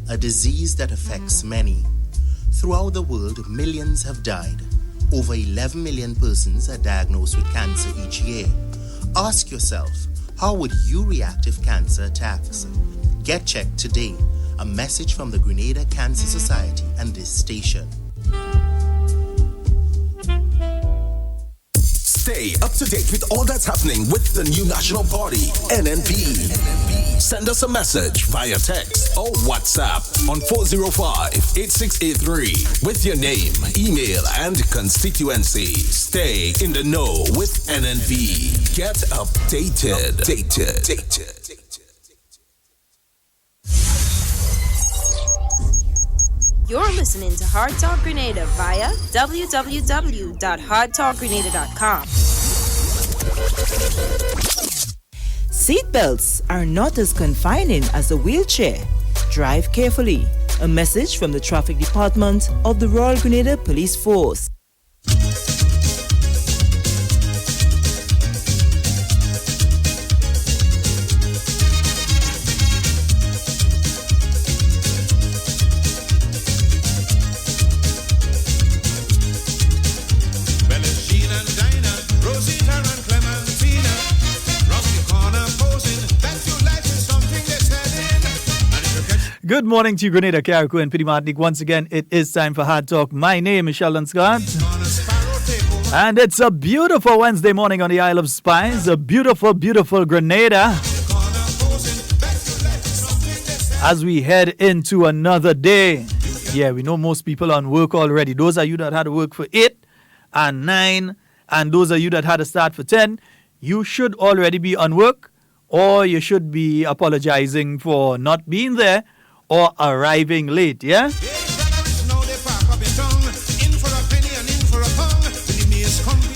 a disease that affects many. Throughout the world, millions have died. Over 11 million persons are diagnosed with cancer each year. Ask yourself, how would you react if cancer attacks? Get checked today. A message from the Grenada Cancer Society and this station. Stay up to date with all that's happening with the new national party, NNP. Send us a message via text or WhatsApp on 405-8683 with your name, email, and constituency. Stay in the know with NNP. Get updated. You're listening to Hard Talk Grenada via www.hardtalkgrenada.com. Seatbelts are not as confining as a wheelchair. Drive carefully. A message from the Traffic Department of the Royal Grenada Police Force. Good morning to you, Grenada, Carriacou, and Martinique. Once again, it is time for Hard Talk. My name is Sheldon Scott. And it's a beautiful Wednesday morning on the Isle of Spice. A beautiful, beautiful Grenada. As we head into another day. Yeah, we know most people on work already. Those of you that had to work for 8 and 9, and those of you that had to start for 10, you should already be on work, or you should be apologizing for not being there or arriving late, yeah?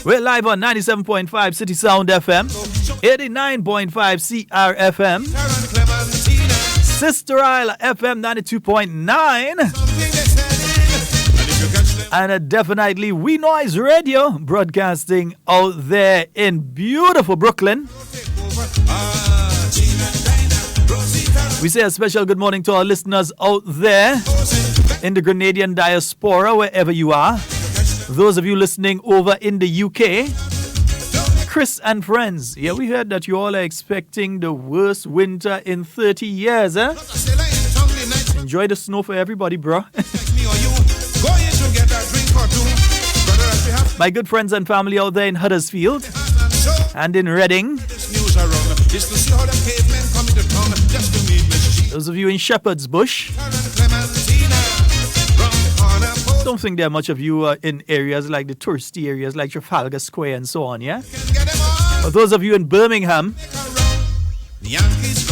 We're live on 97.5 City Sound FM, 89.5 CRFM, Sister Isle FM 92.9, and definitely We Noise Radio, broadcasting out there in beautiful Brooklyn. We say a special good morning to our listeners out there in the Grenadian diaspora, wherever you are. Those of you listening over in the UK, Chris and friends, yeah, we heard that you all are expecting the worst winter in 30 years, eh? Enjoy the snow for everybody, bro. My good friends and family out there in Huddersfield and in Reading. Those of you in Shepherd's Bush. Don't think there are much of you in areas like the touristy areas like Trafalgar Square and so on, yeah? But those of you in Birmingham,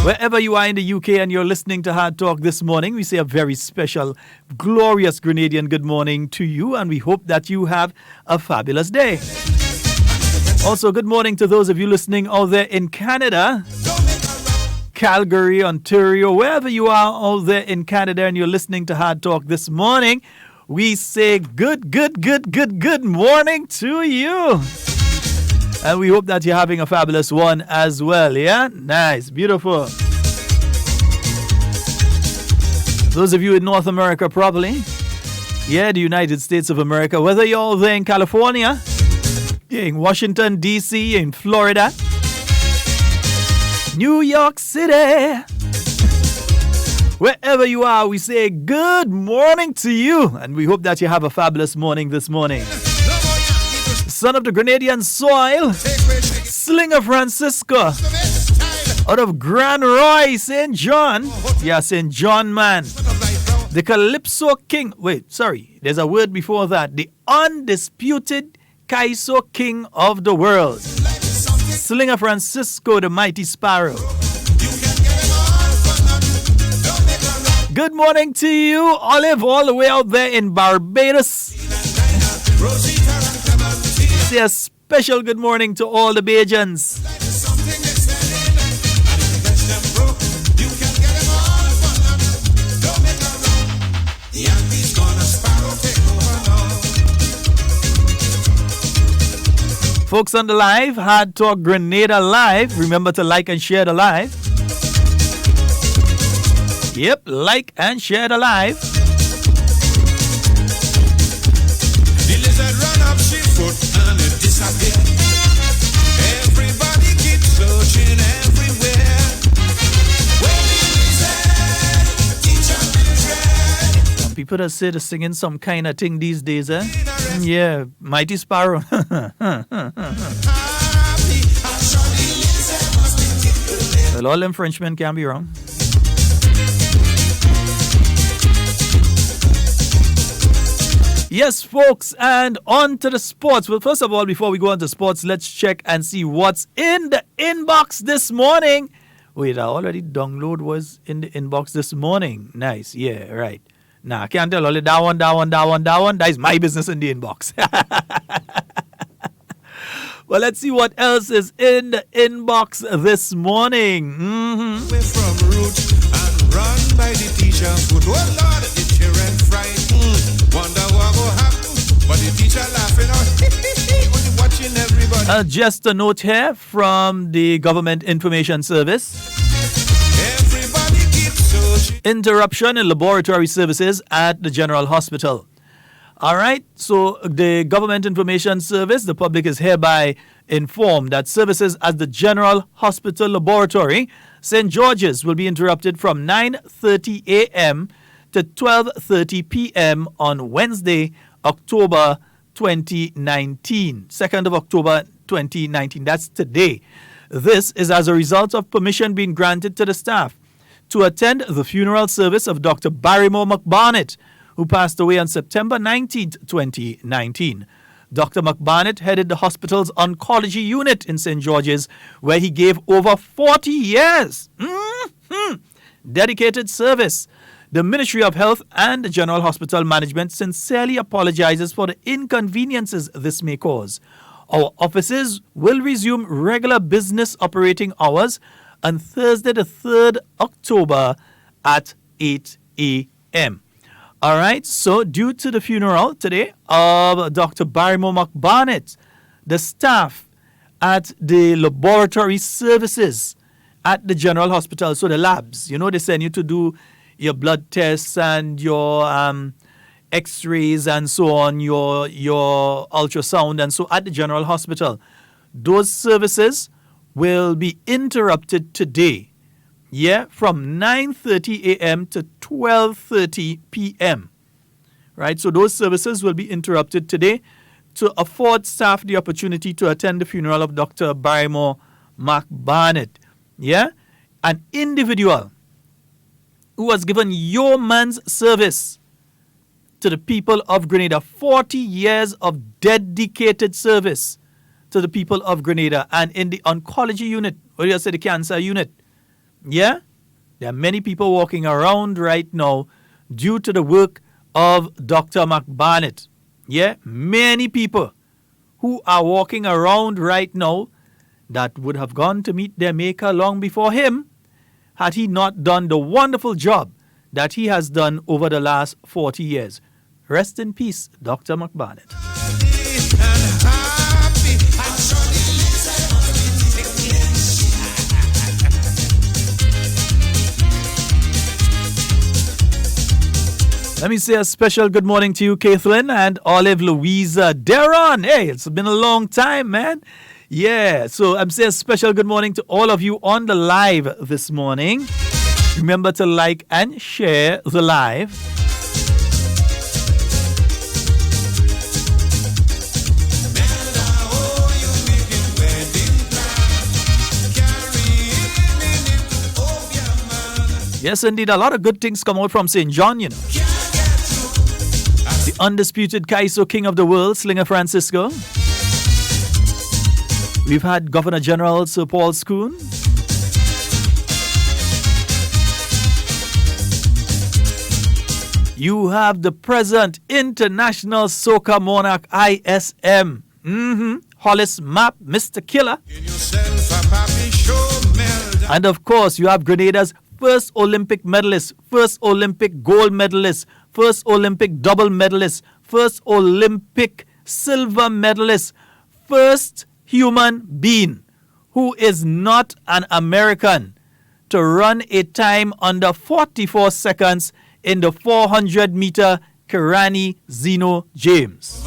wherever you are in the UK and you're listening to Hard Talk this morning, we say a very special, glorious Grenadian good morning to you, and we hope that you have a fabulous day. Also, good morning to those of you listening out there in Canada, Calgary, Ontario, wherever you are out there in Canada and you're listening to Hard Talk this morning, we say good morning to you. And we hope that you're having a fabulous one as well, yeah? Nice, beautiful. Those of you in North America, probably. Yeah, the United States of America. Whether you're all there in California, in Washington, D.C., in Florida, New York City. Wherever you are, we say good morning to you. And we hope that you have a fabulous morning this morning. Son of the Grenadian soil, Slinger Francisco, out of Grand Roy, St. John. Yeah, St. John, man. The Calypso King. Wait, sorry. There's a word before that. The undisputed Kaiso King of the world. Slinger Francisco, the mighty sparrow. Good morning to you, Olive, all the way out there in Barbados. Say a special good morning to all the Bajans. Folks on the live, Hard Talk Grenada Live. Remember to like and share the live. Yep, like and share the live. The lizard run up she foot and it disappeared. Everybody keeps searching everywhere. Where the lizard, teacher will tread. Some people that say they're singing some kind of thing these days, eh? Yeah, Mighty Sparrow. Happy, I'm sure the lizard must be tickled. Well, all them Frenchmen can be wrong. Yes, folks, and on to the sports. Well, first of all, before we go on to sports, let's check and see what's in the inbox this morning. Wait, I already download was in the inbox this morning. Nice, yeah, right. Nah, I can't tell only that one. That is my business in the inbox. Well, let's see what else is in the inbox this morning. Away from root and run by the teacher foot. Oh Lord, the children fright. Wonder what will happen, but the teacher laughing out. Only watching everybody. Just a note here from the Government Information Service. Everybody keeps searching. Interruption in laboratory services at the General Hospital. All right, so the Government Information Service, the public is hereby informed that services at the General Hospital Laboratory, St. George's, will be interrupted from 9:30 a.m. to 12:30 p.m. on Wednesday, October 2019, 2nd of October 2019. That's today. This is as a result of permission being granted to the staff to attend the funeral service of Dr. Barrymore McBarnett, who passed away on September 19th, 2019. Dr. McBarnett headed the hospital's oncology unit in St. George's, where he gave over 40 years dedicated service. The Ministry of Health and the General Hospital Management sincerely apologizes for the inconveniences this may cause. Our offices will resume regular business operating hours on Thursday, the 3rd October at 8 a.m. All right, so due to the funeral today of Dr. Barrymore McBarnett, the staff at the laboratory services at the General Hospital, so the labs, they send you to do your blood tests and your x-rays and so on, your ultrasound and so at the General Hospital. Those services will be interrupted today. Yeah, from 9:30 a.m. to 12:30 p.m. Right, so those services will be interrupted today to afford staff the opportunity to attend the funeral of Dr. Barrymore McBarnett. Yeah, an individual who has given yeoman's service to the people of Grenada, 40 years of dedicated service to the people of Grenada, and in the oncology unit, or you say the cancer unit. Yeah, there are many people walking around right now due to the work of Dr. McBarnett. Yeah, many people who are walking around right now that would have gone to meet their maker long before him had he not done the wonderful job that he has done over the last 40 years. Rest in peace, Dr. McBarnett. Let me say a special good morning to you, Caitlin and Olive Louisa Deron. Hey, it's been a long time, man. Yeah, so I'm saying a special good morning to all of you on the live this morning. Remember to like and share the live. Yes, indeed, a lot of good things come out from St. John, The undisputed Kaiso King of the World, Slinger Francisco. We've had Governor General Sir Paul Schoon. You have the present International Soca Monarch ISM. Hollis Map, Mr. Killer. And of course, you have Grenada's first Olympic medalist, first Olympic gold medalist, first Olympic double medalist, first Olympic silver medalist, first human being who is not an American to run a time under 44 seconds in the 400-meter Carriacou Zeno James.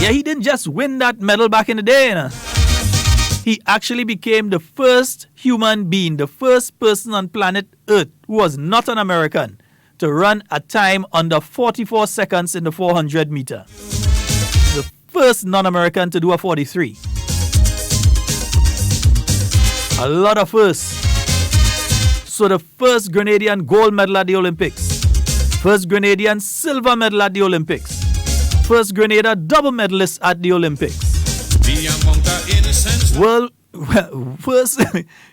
Yeah, he didn't just win that medal back in the day. You know. He actually became the first human being, the first person on planet Earth who was not an American to run a time under 44 seconds in the 400 meter. The first non-American to do a 43. A lot of firsts. So the first Grenadian gold medal at the Olympics. First Grenadian silver medal at the Olympics. First Grenada double medalist at the Olympics. First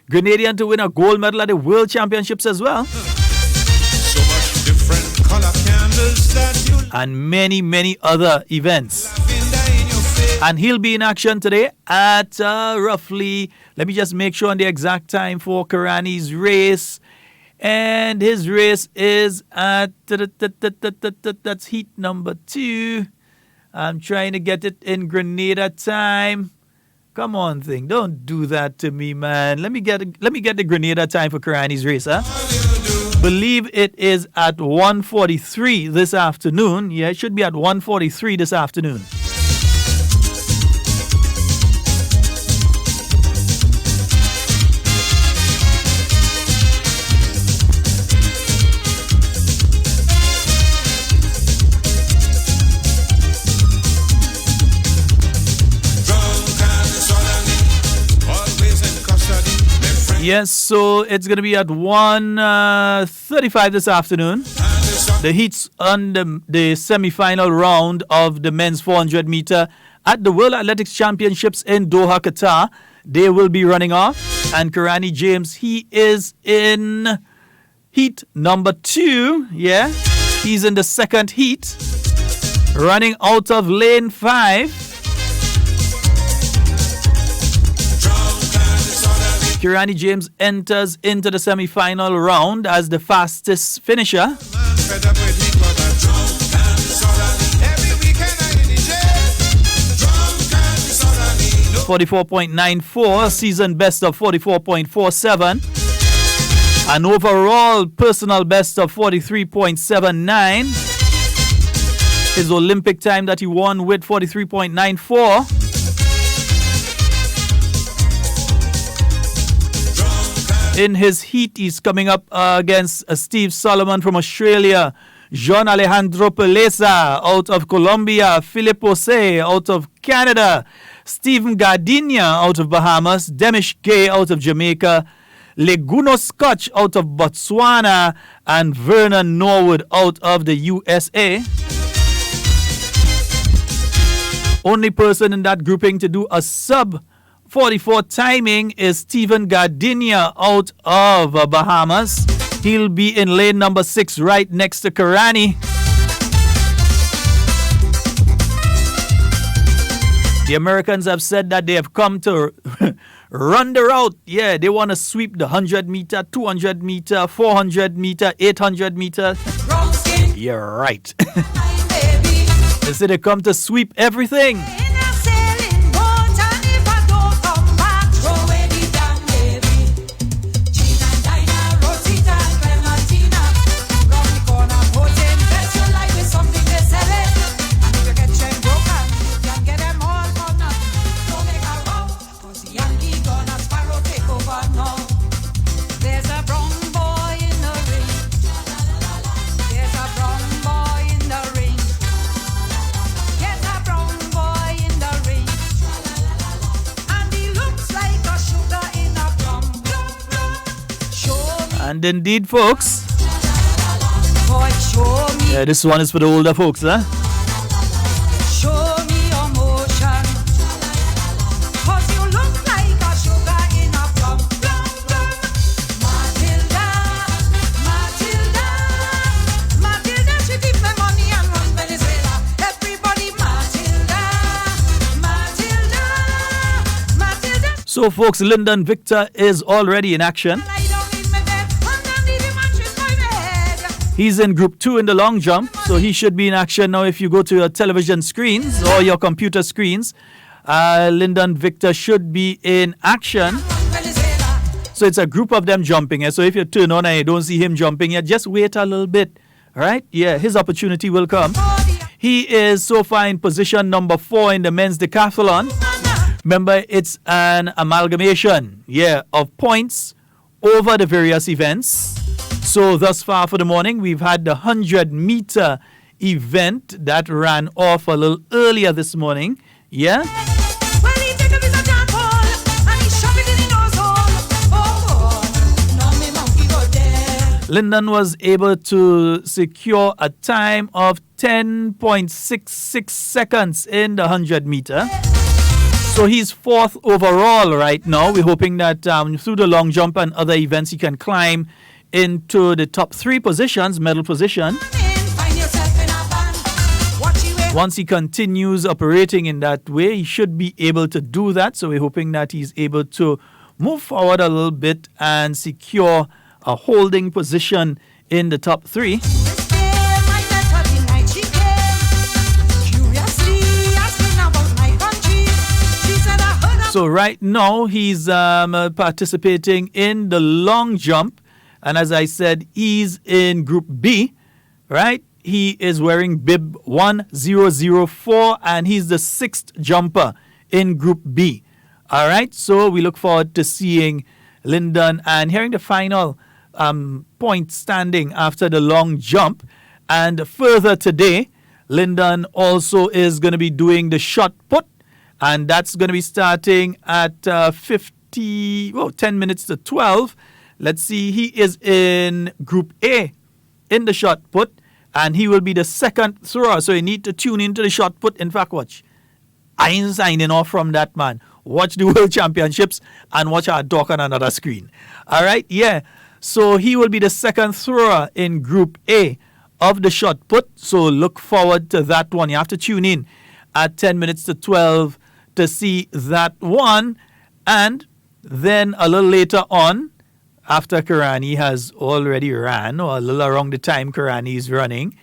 Grenadian to win a gold medal at the World Championships as well. So much different color candles that you and many, many other events. And he'll be in action today at roughly, let me just make sure on the exact time for Carriacou's race. And his race is at, that's heat number 2. I'm trying to get it in Grenada time. Come on, thing. Don't do that to me, man. Let me get the Grenada time for Carriacou's race, huh? Believe it is at 1:43 this afternoon. Yeah, it should be at 1:43 this afternoon. Yes, so it's going to be at 1:35 this afternoon. The heats on the semi-final round of the men's 400 meter at the World Athletics Championships in Doha, Qatar. They will be running off. And Carriacou James, he is in heat number 2. Yeah, he's in the second heat, running out of lane 5. Carriacou James enters into the semi-final round as the fastest finisher. 44.94, season best of 44.47, an overall personal best of 43.79. His Olympic time that he won with 43.94. In his heat, he's coming up against Steve Solomon from Australia, Jean Alejandro Peleza out of Colombia, Philippe Osei out of Canada, Stephen Gardenia out of Bahamas, Demish Gay out of Jamaica, Leguno Scotch out of Botswana, and Vernon Norwood out of the USA. Only person in that grouping to do a sub 44 timing is Stephen Gardenia out of Bahamas. He'll be in lane number 6 right next to Carriacou. The Americans have said that they have come to run the route. Yeah, they want to sweep the 100 meter, 200 meter, 400 meter, 800 meter. You're right. They say they come to sweep everything. And indeed, folks, yeah, this one is for the older folks, huh? Show me your motion, 'cause you look like a sugar in a plum, plum, plum. Matilda, Matilda, Matilda, she keep my money and run Venezuela. Everybody, Matilda, Matilda, Matilda. So, folks, Lyndon Victor is already in action. He's in Group 2 in the long jump, so he should be in action now. If you go to your television screens or your computer screens, Lyndon Victor should be in action. So it's a group of them jumping. So if you turn on and you don't see him jumping yet, just wait a little bit. All right? Yeah, his opportunity will come. He is so far in position number 4 in the men's decathlon. Remember, it's an amalgamation, of points over the various events. So thus far for the morning, we've had the 100-meter event that ran off a little earlier this morning. Yeah? Lyndon was able to secure a time of 10.66 seconds in the 100-meter. So he's 4th overall right now. We're hoping that through the long jump and other events, he can climb into the top 3 positions, medal position. Once he continues operating in that way, he should be able to do that. So we're hoping that he's able to move forward a little bit and secure a holding position in the top 3. So right now he's participating in the long jump, and as I said, he's in Group B, right? He is wearing bib 1004, and he's the 6th jumper in Group B. All right, so we look forward to seeing Lyndon and hearing the final point standing after the long jump. And further today, Lyndon also is going to be doing the shot put, and that's going to be starting at 10 minutes to 12. Let's see, he is in Group A in the shot put, and he will be the 2nd thrower. So you need to tune into the shot put. In fact, watch. I ain't signing off from that, man. Watch the World Championships and watch our talk on another screen. All right, yeah. So he will be the 2nd thrower in Group A of the shot put. So look forward to that one. You have to tune in at 10 minutes to 12 to see that one. And then a little later on, after Karani has already ran, or a little around the time Karani is running,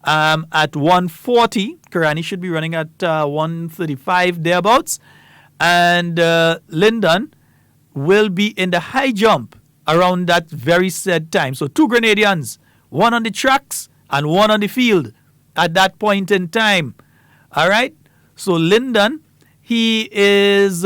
at 1:40, Karani should be running at 1:35 thereabouts. And Lyndon will be in the high jump around that very said time. So 2 Grenadians, one on the tracks and one on the field at that point in time. All right. So Lyndon, he is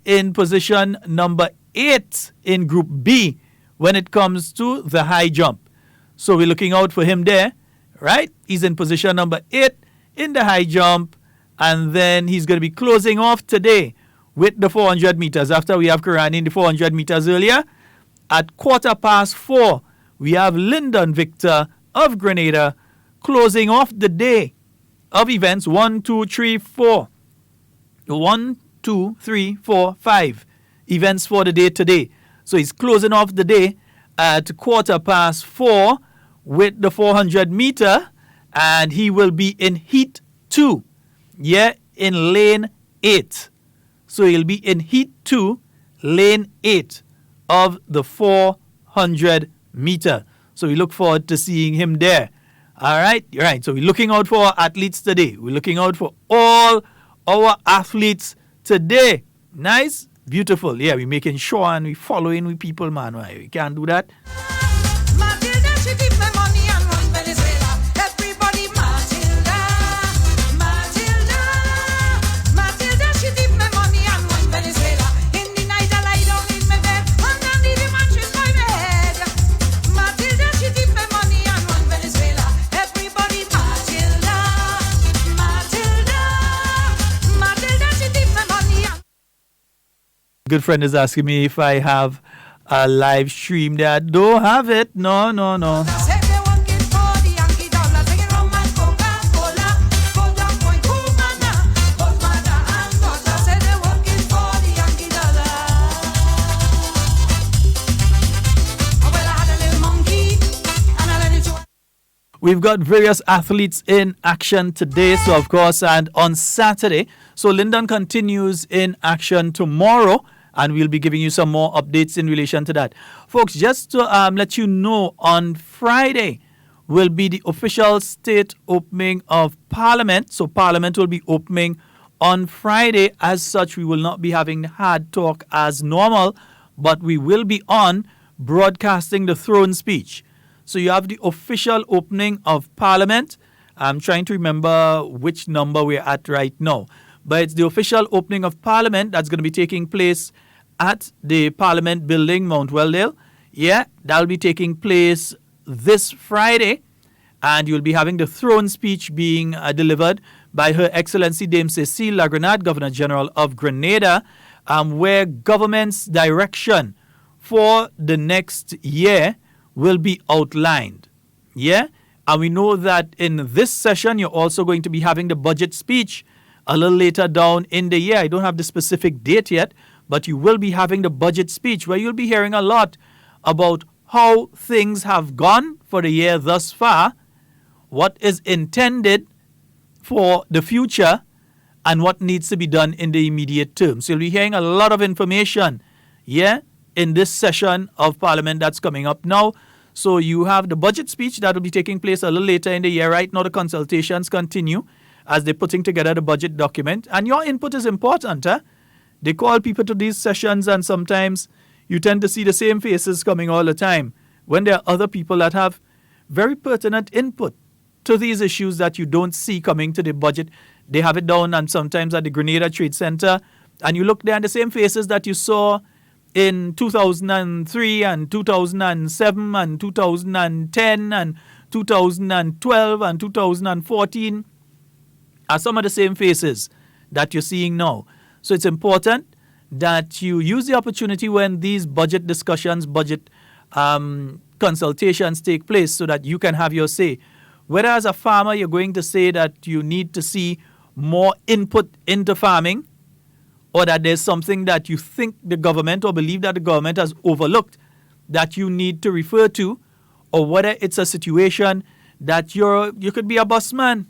in position number 8 in Group B when it comes to the high jump. So we're looking out for him there, right? He's in position number 8 in the high jump, and then he's going to be closing off today with the 400 meters. After we have Karani in the 400 meters earlier, at 4:15, we have Lyndon Victor of Grenada closing off the day of events. 1, 2, 3, 4. 1, 2, 3, 4, 5 events for the day today. So he's closing off the day at 4:15 with the 400 meter, and he will be in Heat 2, in Lane 8. So he'll be in Heat 2, Lane 8 of the 400 meter. So we look forward to seeing him there. All right. So we're looking out for our athletes today. We're looking out for all our athletes today. Nice. Beautiful. Yeah, we're making sure and we're following with people, man. Why? We can't do that. Matilda, she give me money and run Venezuela. Everybody, Matilda. Matilda, she give me money and run Venezuela. In the night I lie down in my bed, underneath the mattress by my head. Matilda, she give me money and run Venezuela. Everybody, Matilda. Matilda, she give me money and... Good friend is asking me if I have a live stream there. I don't have it. No. We've got various athletes in action today, so of course, and on Saturday. So Lyndon continues in action tomorrow, and we'll be giving you some more updates in relation to that. Folks, just to let you know, on Friday will be the official state opening of Parliament. So Parliament will be opening on Friday. As such, we will not be having Hard Talk as normal, but we will be on broadcasting the throne speech. So you have the official opening of Parliament. I'm trying to remember which number we're at right now. But it's the official opening of Parliament that's going to be taking place at the Parliament building, Mount Welldale. Yeah, that'll be taking place this Friday. And you'll be having the throne speech being delivered by Her Excellency Dame Cecile La Grenade, Governor General of Grenada, where government's direction for the next year will be outlined. Yeah? And we know that in this session, you're also going to be having the budget speech a little later down in the year. I don't have the specific date yet, but you will be having the budget speech where you'll be hearing a lot about how things have gone for the year thus far, what is intended for the future, and what needs to be done in the immediate term. So you'll be hearing a lot of information, yeah, in this session of Parliament that's coming up now. So you have the budget speech that will be taking place a little later in the year. Right now, the consultations continue as they're putting together the budget document. And your input is important. Huh? They call people to these sessions, and sometimes you tend to see the same faces coming all the time when there are other people that have very pertinent input to these issues that you don't see coming to the budget. They have it down, and sometimes at the Grenada Trade Center, and you look there and the same faces that you saw in 2003 and 2007 and 2010 and 2012 and 2014 are some of the same faces that you're seeing now. So it's important that you use the opportunity when these budget discussions, budget consultations take place so that you can have your say. Whether as a farmer you're going to say that you need to see more input into farming, or that there's something that you think the government or believe that the government has overlooked that you need to refer to, or whether it's a situation that you could be a busman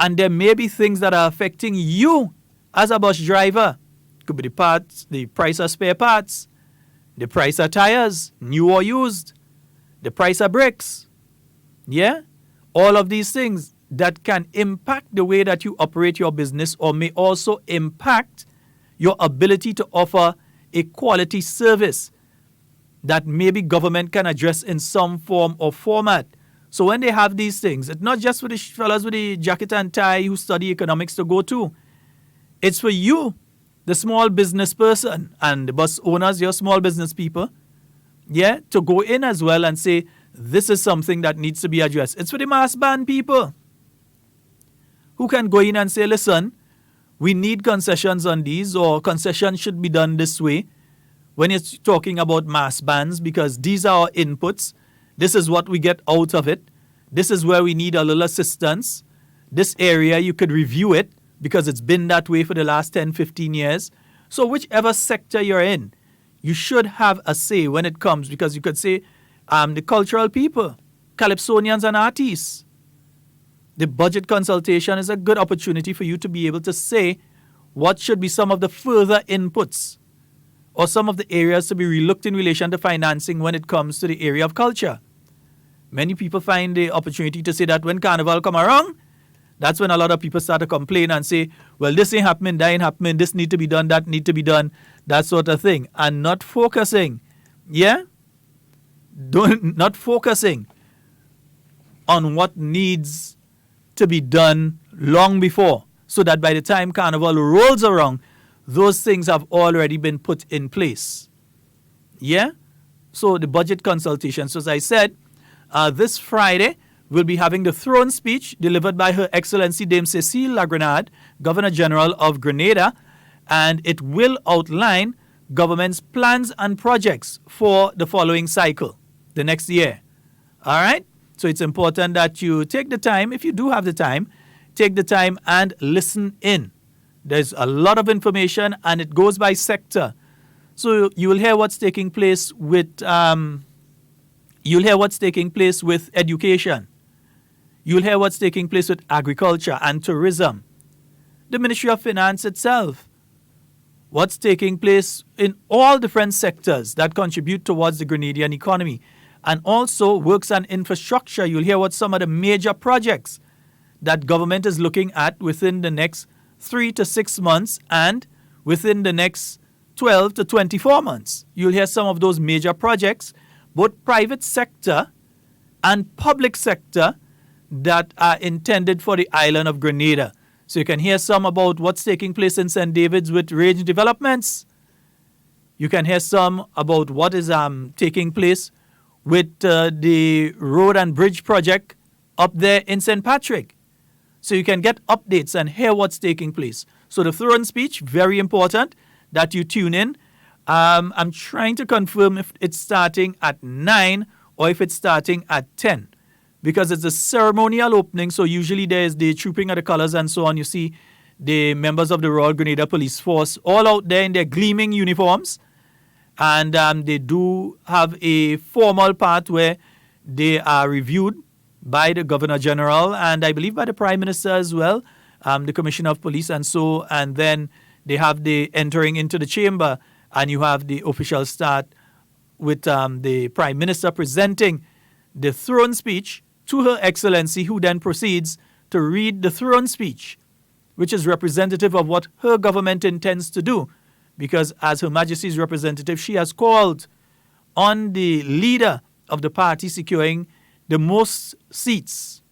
and there may be things that are affecting you as a bus driver. It could be the parts, the price of spare parts, the price of tires, new or used, the price of bricks. Yeah? All of these things that can impact the way that you operate your business, or may also impact your ability to offer a quality service that maybe government can address in some form or format. So when they have these things, it's not just for the fellas with the jacket and tie who study economics to go to. It's for you, the small business person, and the bus owners, your small business people, yeah, to go in as well and say, this is something that needs to be addressed. It's for the mass band people who can go in and say, listen, we need concessions on these, or concessions should be done this way when it's talking about mass bands, because these are our inputs. This is what we get out of it. This is where we need a little assistance. This area, you could review it because it's been that way for the last 10, 15 years. So whichever sector you're in, you should have a say when it comes, because you could say the cultural people, calypsonians and artists. The budget consultation is a good opportunity for you to be able to say what should be some of the further inputs or some of the areas to be relooked in relation to financing when it comes to the area of culture. Many people find the opportunity to say that when Carnival come around, that's when a lot of people start to complain and say, well, this ain't happening, that ain't happening, this need to be done, that need to be done, that sort of thing, and not focusing, yeah? Not focusing on what needs to be done long before, so that by the time Carnival rolls around, those things have already been put in place. Yeah? So the budget consultations, as I said, this Friday, we'll be having the throne speech delivered by Her Excellency Dame Cecile La Grenade, Governor General of Grenada, and it will outline government's plans and projects for the following cycle, the next year. All right? So it's important that you take the time, if you do have the time, take the time and listen in. There's a lot of information and it goes by sector. So you will hear what's taking place with education. You'll hear what's taking place with agriculture and tourism. The Ministry of Finance itself. What's taking place in all different sectors that contribute towards the Grenadian economy. And also works and infrastructure. You'll hear what some of the major projects that government is looking at within the next 3 to 6 months and within the next 12 to 24 months. You'll hear some of those major projects, both private sector and public sector, that are intended for the island of Grenada. So you can hear some about what's taking place in St. David's with range developments. You can hear some about what is taking place with the road and bridge project up there in St. Patrick. So you can get updates and hear what's taking place. So the throne speech, very important that you tune in. I'm trying to confirm if it's starting at 9 or if it's starting at 10. Because it's a ceremonial opening, so usually there's the trooping of the colors and so on. You see the members of the Royal Grenada Police Force all out there in their gleaming uniforms. And they do have a formal part where they are reviewed by the Governor General and I believe by the Prime Minister as well, the Commissioner of Police and then they have the entering into the chamber and you have the official start with the Prime Minister presenting the throne speech to Her Excellency, who then proceeds to read the throne speech, which is representative of what her government intends to do. Because as Her Majesty's representative, she has called on the leader of the party securing the most seats,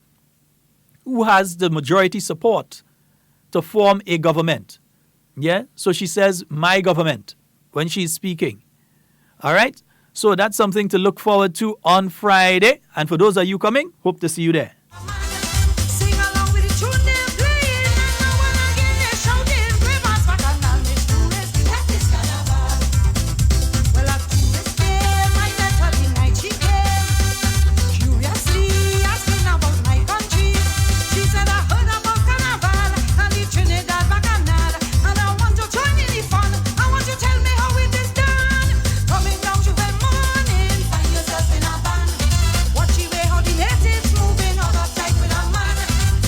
who has the majority support, to form a government. Yeah? So she says, my government, when she's speaking. All right? So that's something to look forward to on Friday. And for those of you coming, hope to see you there. Sing along with the tune they're playing, and now and again they're shouting, "Brave as Bacchanal, Miss Tourist, that is Carnival." Well, a tourist came, I met her the night she came, curiously asking about my country. She said, "I heard about Carnival and the Trinidad Bacchanal, and I want to join in the fun. I want you to tell me how it is done. Coming down to the morning, find yourself in a band. Watch the way how the natives moving all uptight with a man.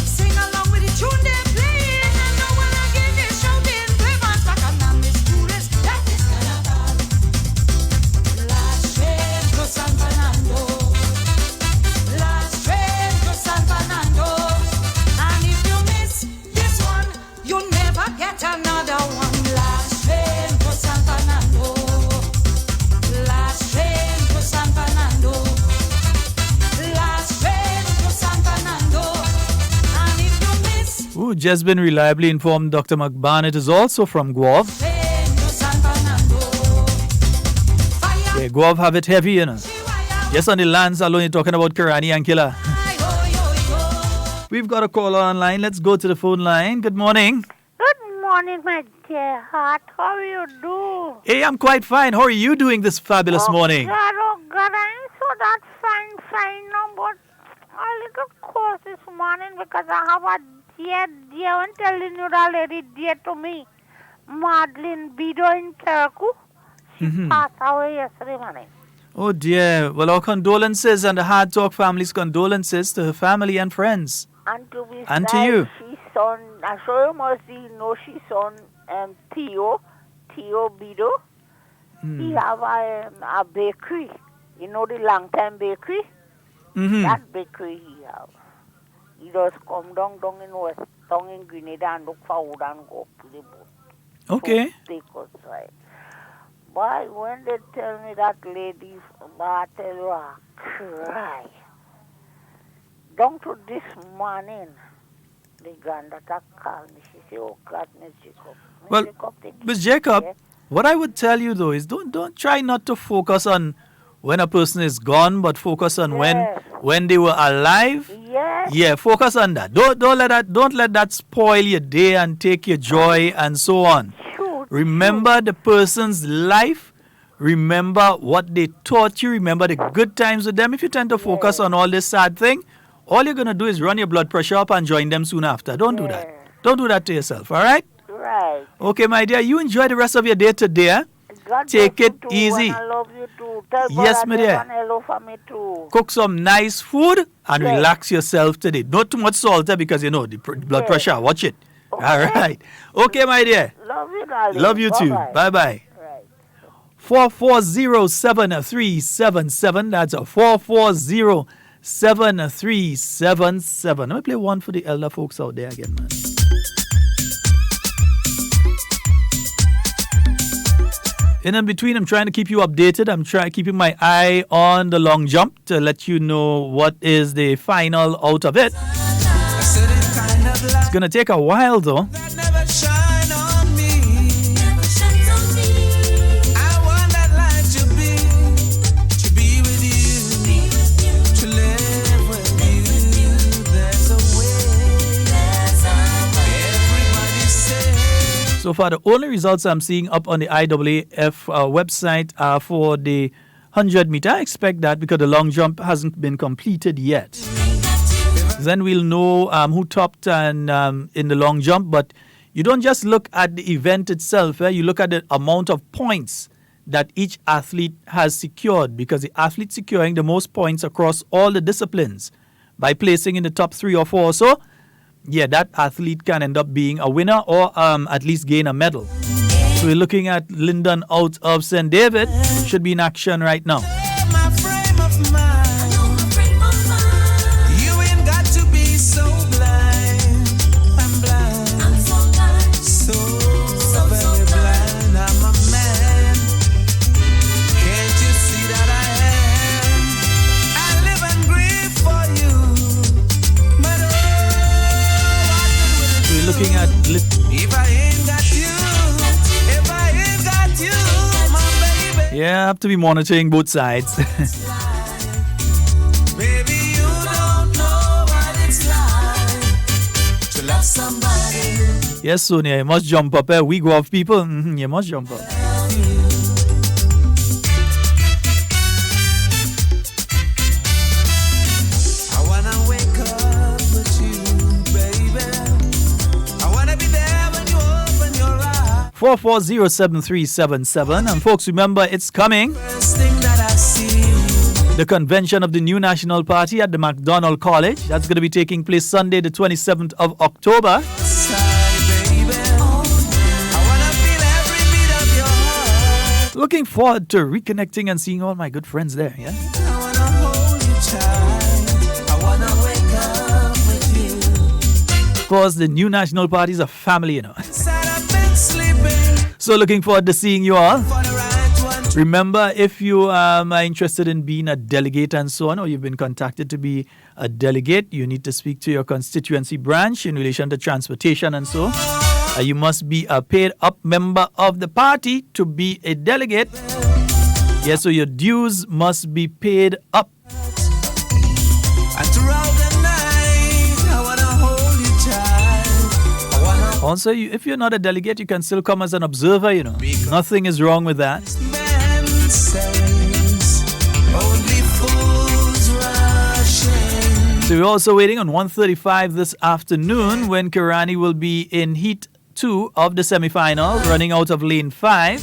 Sing along with the tune they're playing, and now and again they're shouting, "Brave as Bacchanal, Miss Tourist, that is Carnival." Last train to San Fernando, last train to San Fernando, and if you miss this one, you'll never get another one. Last train to San Fernando, last train to San Fernando, last train to San Fernando, and if you miss Ooh, just been reliably informed Dr. McBarnett is also from Guelph. train to San Fernando, fire, Yeah, Guelph have it heavy, you know. Just on the lands alone, you're talking about Karani and Killer. We've got a caller online. Let's go to the phone line. Good morning. Good morning, my dear heart. How you do? Hey, I'm quite fine. How are you doing this fabulous morning? Oh God, I'm so that fine now, but a little course this morning because I have a dear, I'm telling you that lady dear to me, Madeline Bido in Carriacou. She passed away yesterday morning. Oh dear. Well, our condolences and the Hard Talk family's condolences to her family and friends. And to be And to said, you. She son, I'm sure you must know she son Theo Bido. He have a bakery. You know the long time bakery? That bakery he have. He just come down in West, down in Grenada and look for wood and go up to the boat. Okay. So take outside. But when they tell me that lady, I tell you, I cry. Down to this morning, the granddaughter called me. She said, "Oh God, Miss Jacob." Well, take Miss it Jacob, easy, eh? what I would tell you though is don't try not to focus on when a person is gone, but focus on Yes. when they were alive. Yes. Yeah, focus on that. Don't let that spoil your day and take your joy and so on. Shoot. Remember the person's life. Remember what they taught you. Remember the good times with them. If you tend to focus on all this sad thing, all you're going to do is run your blood pressure up and join them soon after. Don't do that. Don't do that to yourself, all right? Right. Okay, my dear, you enjoy the rest of your day today. Eh? God Take bless it you too, easy. And I love you too. Tell Yes, Brother my dear. Devon hello for me too. Cook some nice food and Yes. relax yourself today. Not too much salt because, you know, the blood Yes. pressure. Watch it. Okay. All right. Okay, my dear. Love you, darling. Love you too. Bye-bye. Bye-bye. Right. 4407377. That's a 4407377. Let me play one for the elder folks out there again, man. in between, I'm trying to keep you updated. I'm keeping my eye on the long jump to let you know what is the final out of it. It's going to take a while, though. So far, the only results I'm seeing up on the IAAF website are for the 100 meter. I expect that because the long jump hasn't been completed yet. Then we'll know who topped and in the long jump. But you don't just look at the event itself. You look at the amount of points that each athlete has secured, because the athlete securing the most points across all the disciplines by placing in the top 3 or 4 or so, yeah, that athlete can end up being a winner or at least gain a medal. So we're looking at Lyndon out of St. David. Should be in action right now. Looking at if I ain't got you, if I ain't got you, my baby. Yeah, I have to be monitoring both sides. Baby, you don't know what it's like to love somebody. Yes, Sonia, you must jump up. We go off people. You must jump up. I wanna wake up with you, baby. 4407377. And folks, remember, it's coming. The convention of the new National Party at the MacDonald College. That's going to be taking place Sunday, the 27th of October. Looking forward to reconnecting and seeing all my good friends there. Yeah. Of course, the new National Party is a family, you know. So looking forward to seeing you all. Remember, if you are interested in being a delegate and so on, or you've been contacted to be a delegate, you need to speak to your constituency branch in relation to transportation and so. You must be a paid-up member of the party to be a delegate. Yes, so your dues must be paid up. Also, if you're not a delegate, you can still come as an observer, you know. Nothing is wrong with that. So we're also waiting on 1:35 this afternoon when Kirani will be in Heat 2 of the semi-final, running out of lane 5.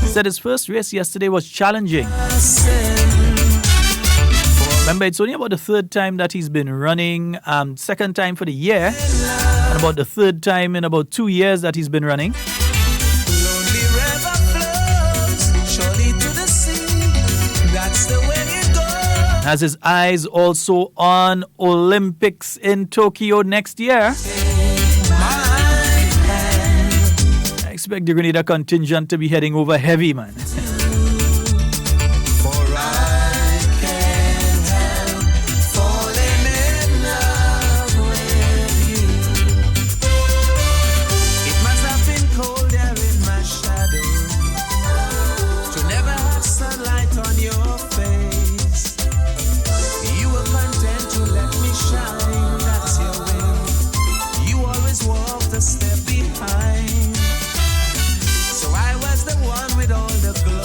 He said his first race yesterday was challenging. Remember, it's only about the third time that he's been running, second time for the year, and about the third time in about 2 years that he's been running. Has his eyes also on Olympics in Tokyo next year. I expect the Grenada contingent to be heading over heavy, man. Step behind, so I was the one with all the glory.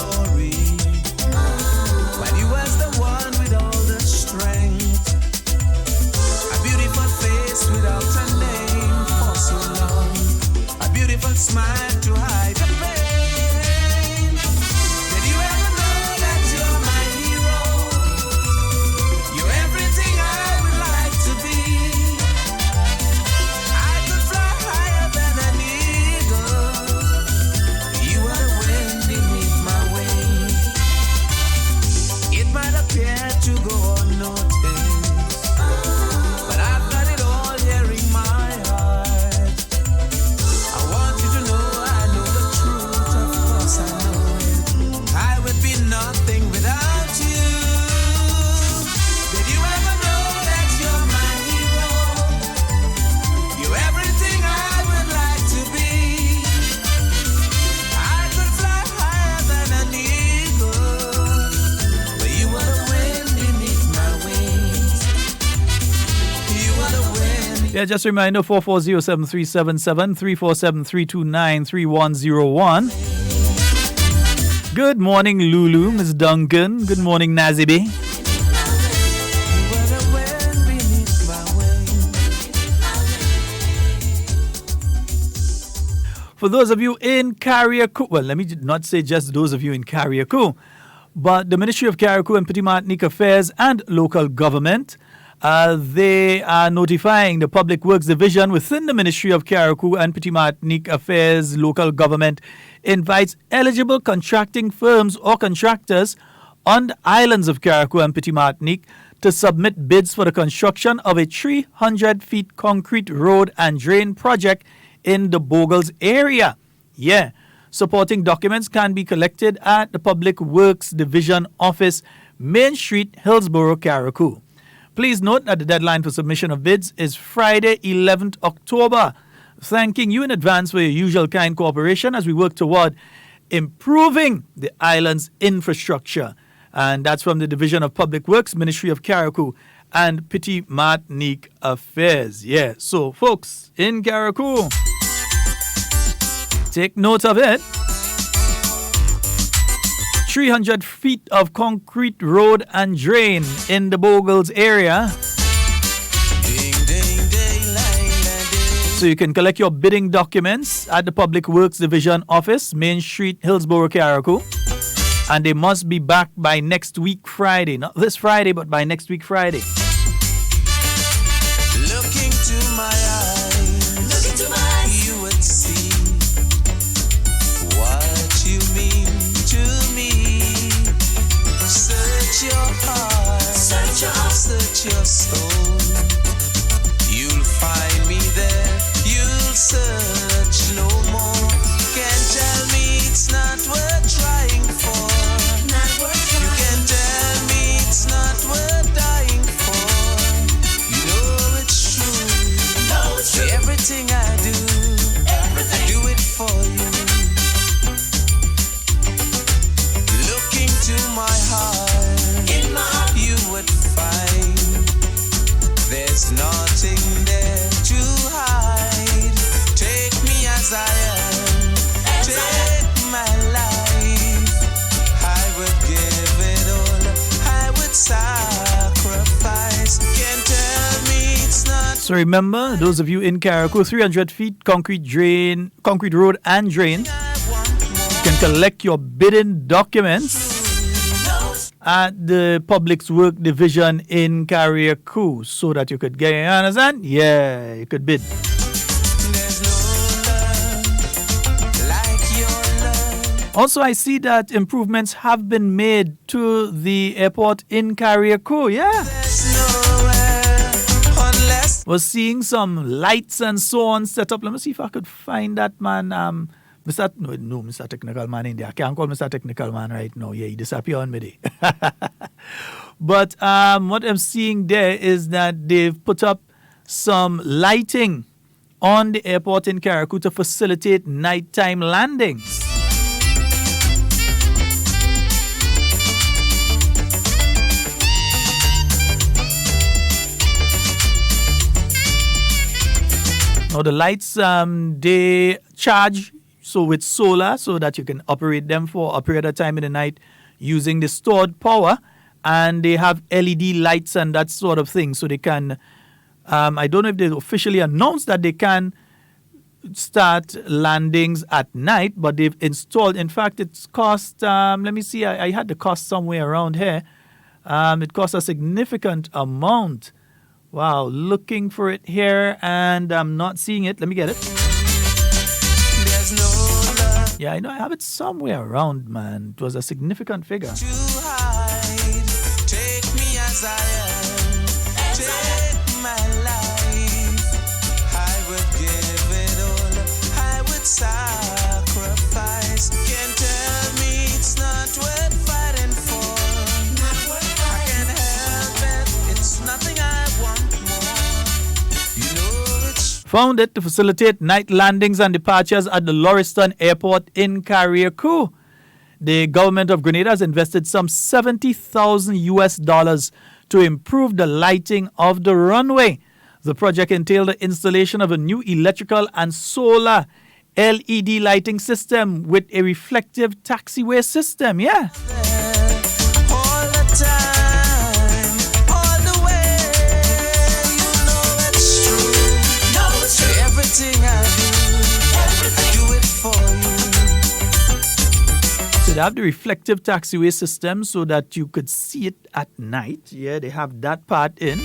Yeah, just a reminder, 440-7377, 347-329-3101. Good morning, Lulu, Miss Duncan. Good morning, Nazibi. For those of you in Carriacou, well, let me not say just those of you in Carriacou, but the Ministry of Carriacou and Petit Martinique Affairs and Local Government, they are notifying the Public Works Division within the Ministry of Carriacou and Petit Martinique Affairs Local Government invites eligible contracting firms or contractors on the islands of Carriacou and Petit Martinique to submit bids for the construction of a 300 feet concrete road and drain project in the Bogles area. Yeah. Supporting documents can be collected at the Public Works Division Office, Main Street, Hillsborough, Carriacou. Please note that the deadline for submission of bids is Friday, 11th October. Thanking you in advance for your usual kind cooperation as we work toward improving the island's infrastructure. And that's from the Division of Public Works, Ministry of Carriacou and Petit Martinique Affairs. Yeah, so folks in Carriacou, take note of it. 300 feet of concrete road and drain in the Bogles area. So you can collect your bidding documents at the Public Works Division Office, Main Street, Hillsborough, Carriacou. And they must be back by next week Friday. Not this Friday, but by next week Friday. Looking to my eyes, you would see what you mean to me. Search your heart, search your soul. You'll find me there, you'll search no more. Can't tell me it's not worth trying for. You can tell me it's not worth dying for. You know it's true. Everything I do, I do it for you. Looking to my heart, you would find there's nothing there to hide. Take me as I am, take my life. I would give it all, I would sacrifice. Can't tell me it's not. So remember, those of you in Carriacou, 300 feet concrete road and drain. You can collect your bidding documents at the Public Works Division in Carriacou so that you could get, you understand? Yeah, you could bid. Also, I see that improvements have been made to the airport in Carriacou. Yeah. Was seeing some lights and so on set up. Let me see if I could find that man. Mr. Technical Man in there. I can't call Mr. Technical Man right now. Yeah, he disappeared on me. But what I'm seeing there is that they've put up some lighting on the airport in Carriacou to facilitate nighttime landings. Now the lights, they charge with solar so that you can operate them for a period of time in the night using the stored power. And they have LED lights and that sort of thing. So they can, I don't know if they officially announced that they can start landings at night, but they've installed, in fact, it's cost, let me see, I had the cost somewhere around here. It cost a significant amount. Wow, looking for it here and I'm not seeing it. Let me get it. There's no love. Yeah, I know I have it somewhere around, man. It was a significant figure. To hide. Take me as I am. Take my life. I would give it all. I would sacrifice. Can't tell me it's not worth fighting for. I can't help it. It's nothing I want more. You know it's Founded to facilitate night landings and departures at the Lauriston Airport in Carriacou. The government of Grenada has invested some $70,000 to improve the lighting of the runway. The project entailed the installation of a new electrical and solar LED lighting system with a reflective taxiway system. Yeah. All the time, all the way, you know it's true. Everything I do it for you. So they have the reflective taxiway system so that you could see it at night. Yeah, they have that part in.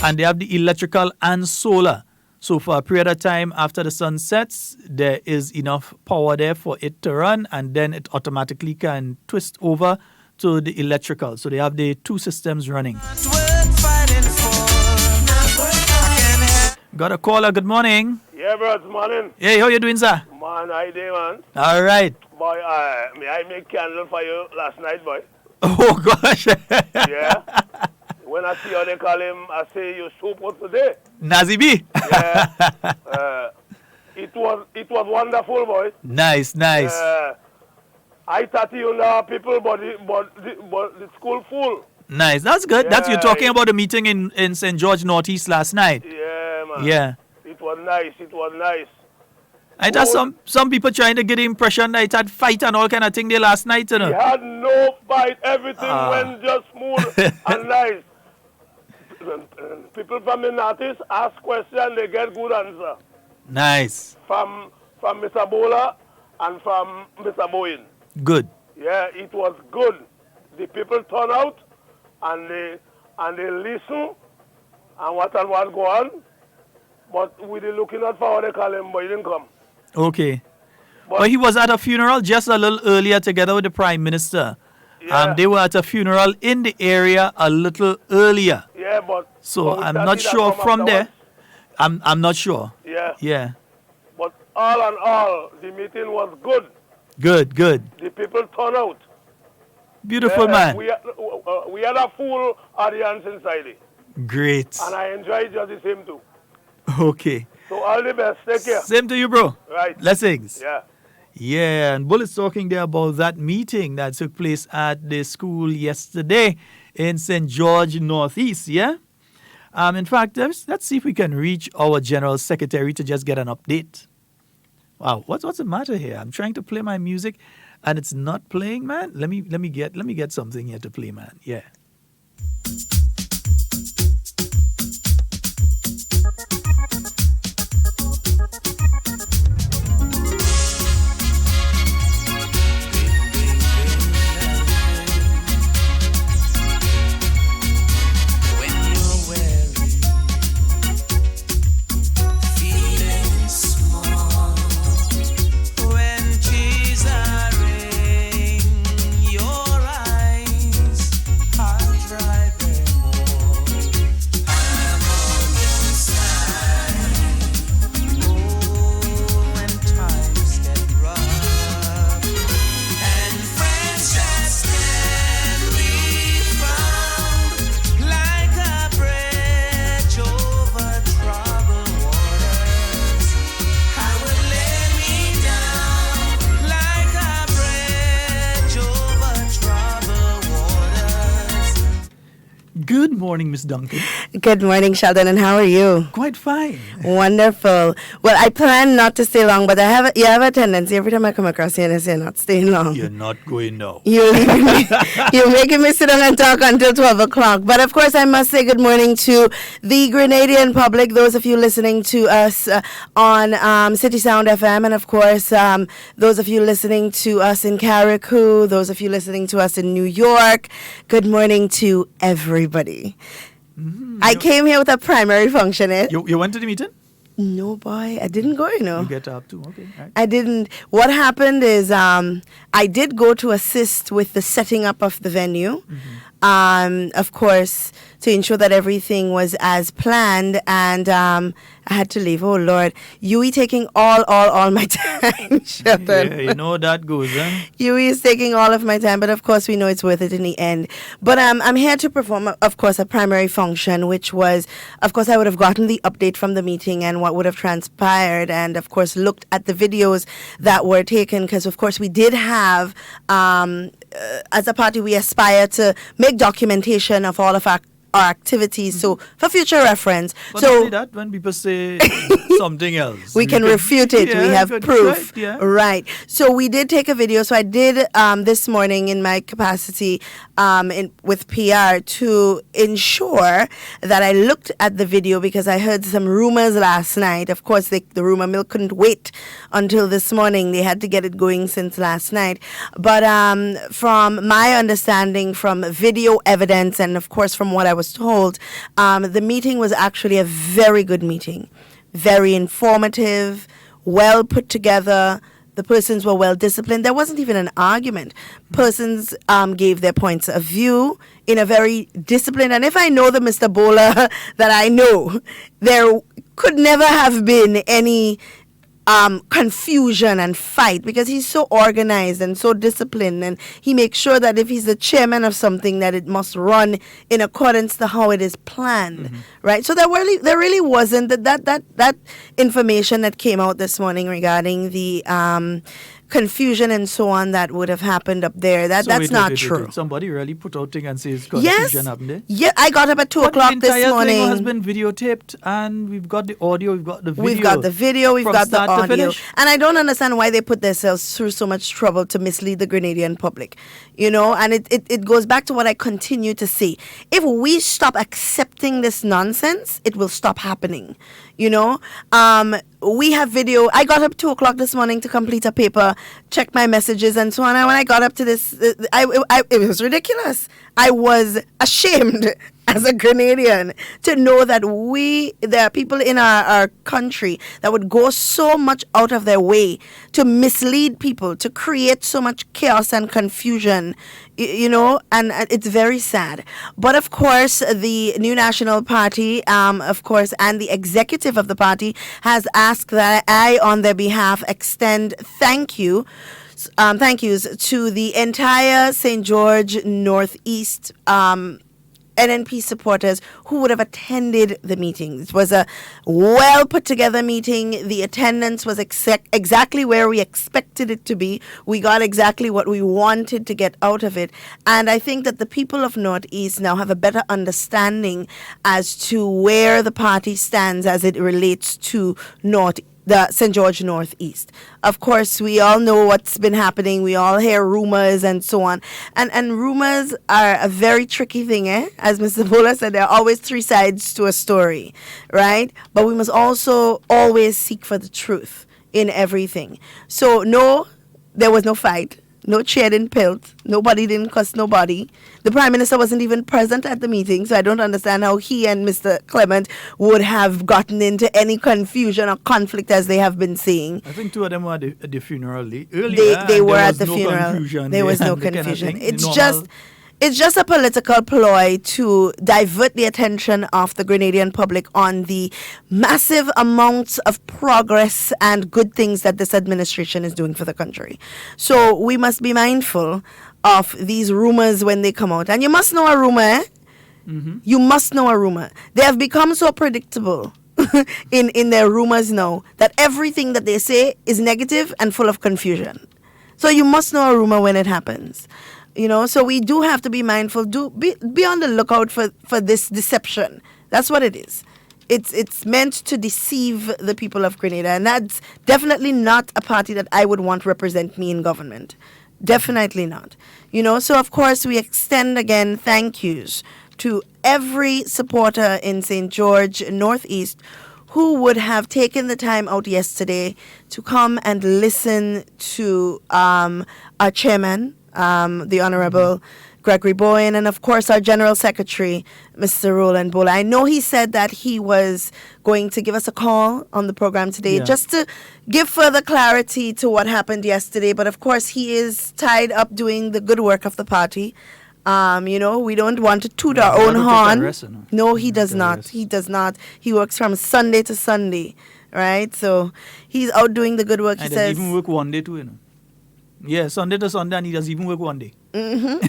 And they have the electrical and solar. So for a period of time after the sun sets, there is enough power there for it to run, and then it automatically can twist over to the electrical. So they have the two systems running. Got a caller, good morning. Yeah, bro, it's morning. Hey, how you doing, sir? Man, how you doing, man? All right. Boy, may I make candle for you last night, boy? Oh, gosh. Yeah. When I see how they call him, I say you soup what today. Nazi B. Yeah. It was wonderful, boy. Nice. I 30 people, but the school full. Nice. That's good. Yeah, That's you're talking about the meeting in St. George Northeast last night. Yeah, man. Yeah. It was nice. I thought some people trying to get the impression that it had fight and all kind of thing there last night, you know. It had no fight. Everything went just smooth and nice. People from the Northeast ask questions, they get good answer. Nice. From Mr. Bola and from Mr. Bowen. Good. Yeah, it was good. The people turn out and they listen and what go on. But we did looking out for how they call him, but he didn't come. Okay. But he was at a funeral just a little earlier together with the Prime Minister. Yeah. They were at a funeral in the area a little earlier. Yeah, but... So I'm not sure from there. I'm not sure. Yeah. Yeah. But all in all, the meeting was good. Good. The people turn out. Beautiful, man. We had a full audience inside it. Great. And I enjoyed just the same too. Okay. So all the best. Take care. Same to you, bro. Right. Blessings. Yeah. Yeah, and Bullet's talking there about that meeting that took place at the school yesterday in St. George Northeast, yeah? In fact, let's see if we can reach our General Secretary to just get an update. Wow, what's the matter here? I'm trying to play my music and it's not playing, man. Let me get something here to play, man. Yeah. Good morning, Miss Duncan. Good morning, Sheldon, and how are you? Quite fine. Wonderful. Well, I plan not to stay long, but you have a tendency every time I come across you and I say not staying long. You're not going now. You're making me sit down and talk until 12 o'clock. But of course, I must say good morning to the Grenadian public, those of you listening to us on CitysoundFM, and of course, those of you listening to us in Carriacou, those of you listening to us in New York. Good morning to everybody. I came here with a primary function. You went to the meeting? No, boy, I didn't go, You get up too, okay. Right. I didn't. What happened is I did go to assist with the setting up of the venue. Of course, to ensure that everything was as planned, and I had to leave. Oh, Lord. Yui taking all my time, Sheldon. Yeah, you know how that goes, huh? Yui is taking all of my time, but of course we know it's worth it in the end. But I'm here to perform, of course, a primary function, which was, of course, I would have gotten the update from the meeting and what would have transpired, and of course looked at the videos that were taken, because of course we did have as a party, we aspire to make documentation of all of our activities, so for future reference. But so only that when people say something else, we can refute it. Yeah, we have proof. Right, yeah. Right. So we did take a video. So I did this morning in my capacity with PR to ensure that I looked at the video because I heard some rumors last night. Of course, the rumor mill couldn't wait until this morning. They had to get it going since last night. But from my understanding, from video evidence, and of course from what I was told, the meeting was actually a very good meeting. Very informative, well put together. The persons were well disciplined. There wasn't even an argument. Persons gave their points of view in a very disciplined. And if I know the Mr. Bowler that I know, there could never have been any confusion and fight because he's so organized and so disciplined, and he makes sure that if he's the chairman of something, that it must run in accordance to how it is planned, right? So there really wasn't that information that came out this morning regarding the confusion and so on that would have happened up there. That's not true. Somebody really put out thing and says confusion happened there? Yeah, I got up at 2 o'clock this morning. The entire thing has been videotaped, and we've got the audio, we've got the video. We've got the video, we've got the audio. And I don't understand why they put themselves through so much trouble to mislead the Grenadian public. You know, and it goes back to what I continue to say. If we stop accepting this nonsense, it will stop happening. You know, we have video. I got up 2 o'clock this morning to complete a paper, check my messages and so on. And when I got up to this, it was ridiculous. I was ashamed as a Grenadian to know that there are people in our country that would go so much out of their way to mislead people, to create so much chaos and confusion, you know, and it's very sad. But of course, the New National Party, of course, and the executive of the party has asked that I, on their behalf, extend thank yous to the entire St. George Northeast NNP supporters who would have attended the meeting. It was a well put together meeting. The attendance was exactly where we expected it to be. We got exactly what we wanted to get out of it. And I think that the people of Northeast now have a better understanding as to where the party stands as it relates to the St. George Northeast. Of course, we all know what's been happening. We all hear rumors and so on. And rumors are a very tricky thing, eh? As Mr. Bola said, there are always three sides to a story, right? But we must also always seek for the truth in everything. So, no, there was no fight. No chair didn't pilt. Nobody didn't cuss nobody. The Prime Minister wasn't even present at the meeting, so I don't understand how he and Mr. Clement would have gotten into any confusion or conflict as they have been saying. I think two of them were at the funeral earlier. They were at the funeral. There was no confusion. It's just a political ploy to divert the attention of the Grenadian public on the massive amounts of progress and good things that this administration is doing for the country. So we must be mindful of these rumors when they come out. And you must know a rumor, eh? Mm-hmm. You must know a rumor. They have become so predictable in their rumors now that everything that they say is negative and full of confusion. So you must know a rumor when it happens. You know, so we do have to be mindful. Be on the lookout for this deception. That's what it is. It's meant to deceive the people of Grenada, and that's definitely not a party that I would want to represent me in government. Definitely not. You know, so of course we extend again thank yous to every supporter in St. George Northeast who would have taken the time out yesterday to come and listen to our chairman, the Honorable Gregory Bowen, and of course our General Secretary, Mr. Roland Bola. I know he said that he was going to give us a call on the program today just to give further clarity to what happened yesterday, but of course he is tied up doing the good work of the party. You know, we don't want to toot our own horn. No, he does not. He does not. He works from Sunday to Sunday, right? So he's out doing the good work. He says even work one day too, you know. Yeah, Sunday to Sunday, and he does even work one day. And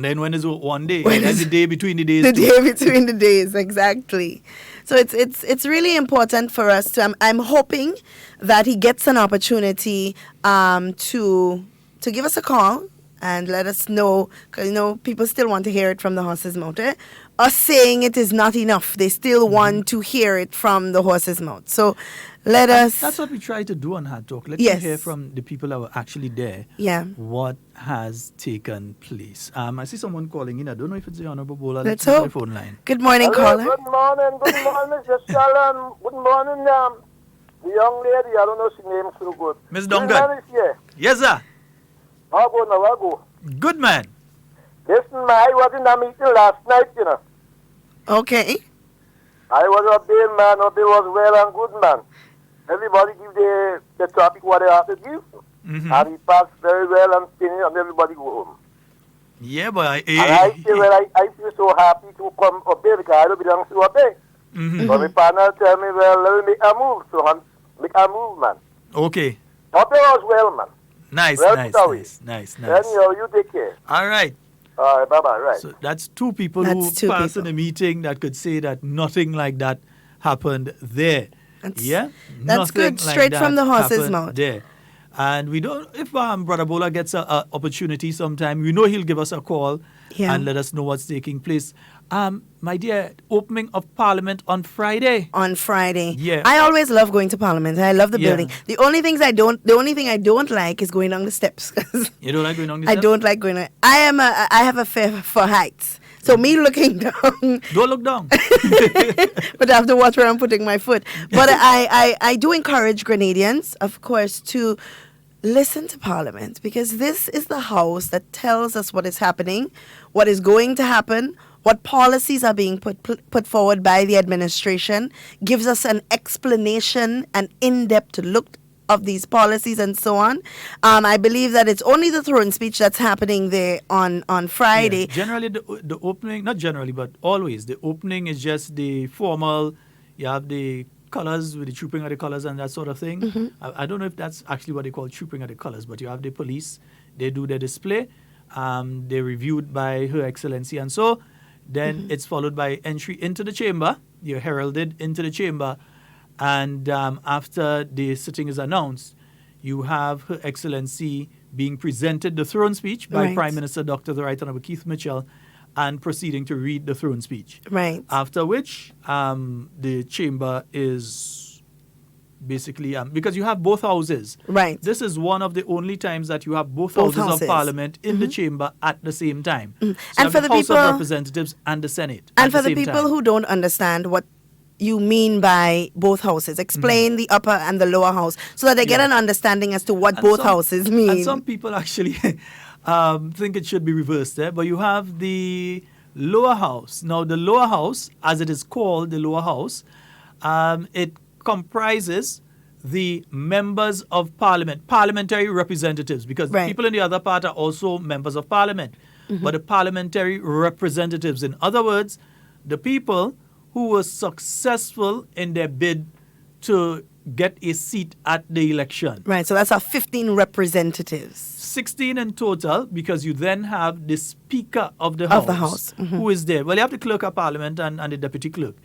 then when is one day? That's the day between the days. The day between the days, exactly. So it's really important for us to. I'm hoping that he gets an opportunity to to give us a call and let us know, because, people still want to hear it from the horse's mouth. Us saying it is not enough. They still want to hear it from the horse's mouth. So let us... That's what we try to do on Hard Talk. Let's hear from the people that were actually there. Yeah. What has taken place. I see someone calling in. I don't know if it's the Honorable Bola. Let's hope. hope. The phone line. Good morning, caller. Good morning, Mr. Sheldon. Good morning, the young lady. I don't know if she name's so good. Miss Duncan. Yes, sir. How go? Good man. Listen, I was in a meeting last night, Okay. I was up there, man. Up there was well and good, man. Everybody give the topic what they have to give. Mm-hmm. And he passed very well and finished, and everybody go home. Yeah, but I feel so happy to come up there because I don't belong to up there. Mm-hmm. So my partner tell me, well, let me make a move. So I make a move, man. Okay. Up there was well, man. Nice. Then you take care. All right. All right, bye-bye, right. So that's two people who passed in a meeting that could say that nothing like that happened there. That's Nothing good. Straight from the horse's mouth. There. And we don't, if Brother Bola gets an opportunity sometime, we know he'll give us a call and let us know what's taking place. My dear, opening of Parliament on Friday. On Friday. Yeah. I always love going to Parliament. I love the building. The only thing I don't like is going down the steps. You don't like going down the steps? I don't like going down. I have a fear for heights. So me looking down. Don't look down. But I have to watch where I'm putting my foot. But I do encourage Grenadians, of course, to listen to Parliament, because this is the house that tells us what is happening, what is going to happen, what policies are being put forward by the administration, gives us an explanation, an in-depth look of these policies and so on. I believe that it's only the throne speech that's happening there on Friday. Yeah. Generally, the opening, not generally, but always, the opening is just the formal, you have the colors with the trooping of the colors and that sort of thing. Mm-hmm. I don't know if that's actually what they call trooping of the colors, but you have the police, they do their display, they're reviewed by Her Excellency, and so then it's followed by entry into the chamber. You're heralded into the chamber, and after the sitting is announced, you have Her Excellency being presented the throne speech by Prime Minister Dr. The Right Honourable Keith Mitchell, and proceeding to read the throne speech. Right. After which, the chamber is basically, because you have both houses. Right. This is one of the only times that you have both houses of Parliament in the chamber at the same time. So and for the House people, of Representatives and the Senate. And for the people who don't understand what you mean by both houses, explain the upper and the lower house so that they get an understanding as to what both houses mean. And some people actually think it should be reversed there, but you have the lower house. Now, the lower house, as it is called, the lower house, it comprises the members of Parliament, parliamentary representatives, because people in the other part are also members of Parliament, but the parliamentary representatives, in other words, the people who were successful in their bid to get a seat at the election. Right, so that's our 15 representatives. 16 in total, because you then have the Speaker of the House, who is there. Well, you have the Clerk of Parliament and the Deputy Clerk,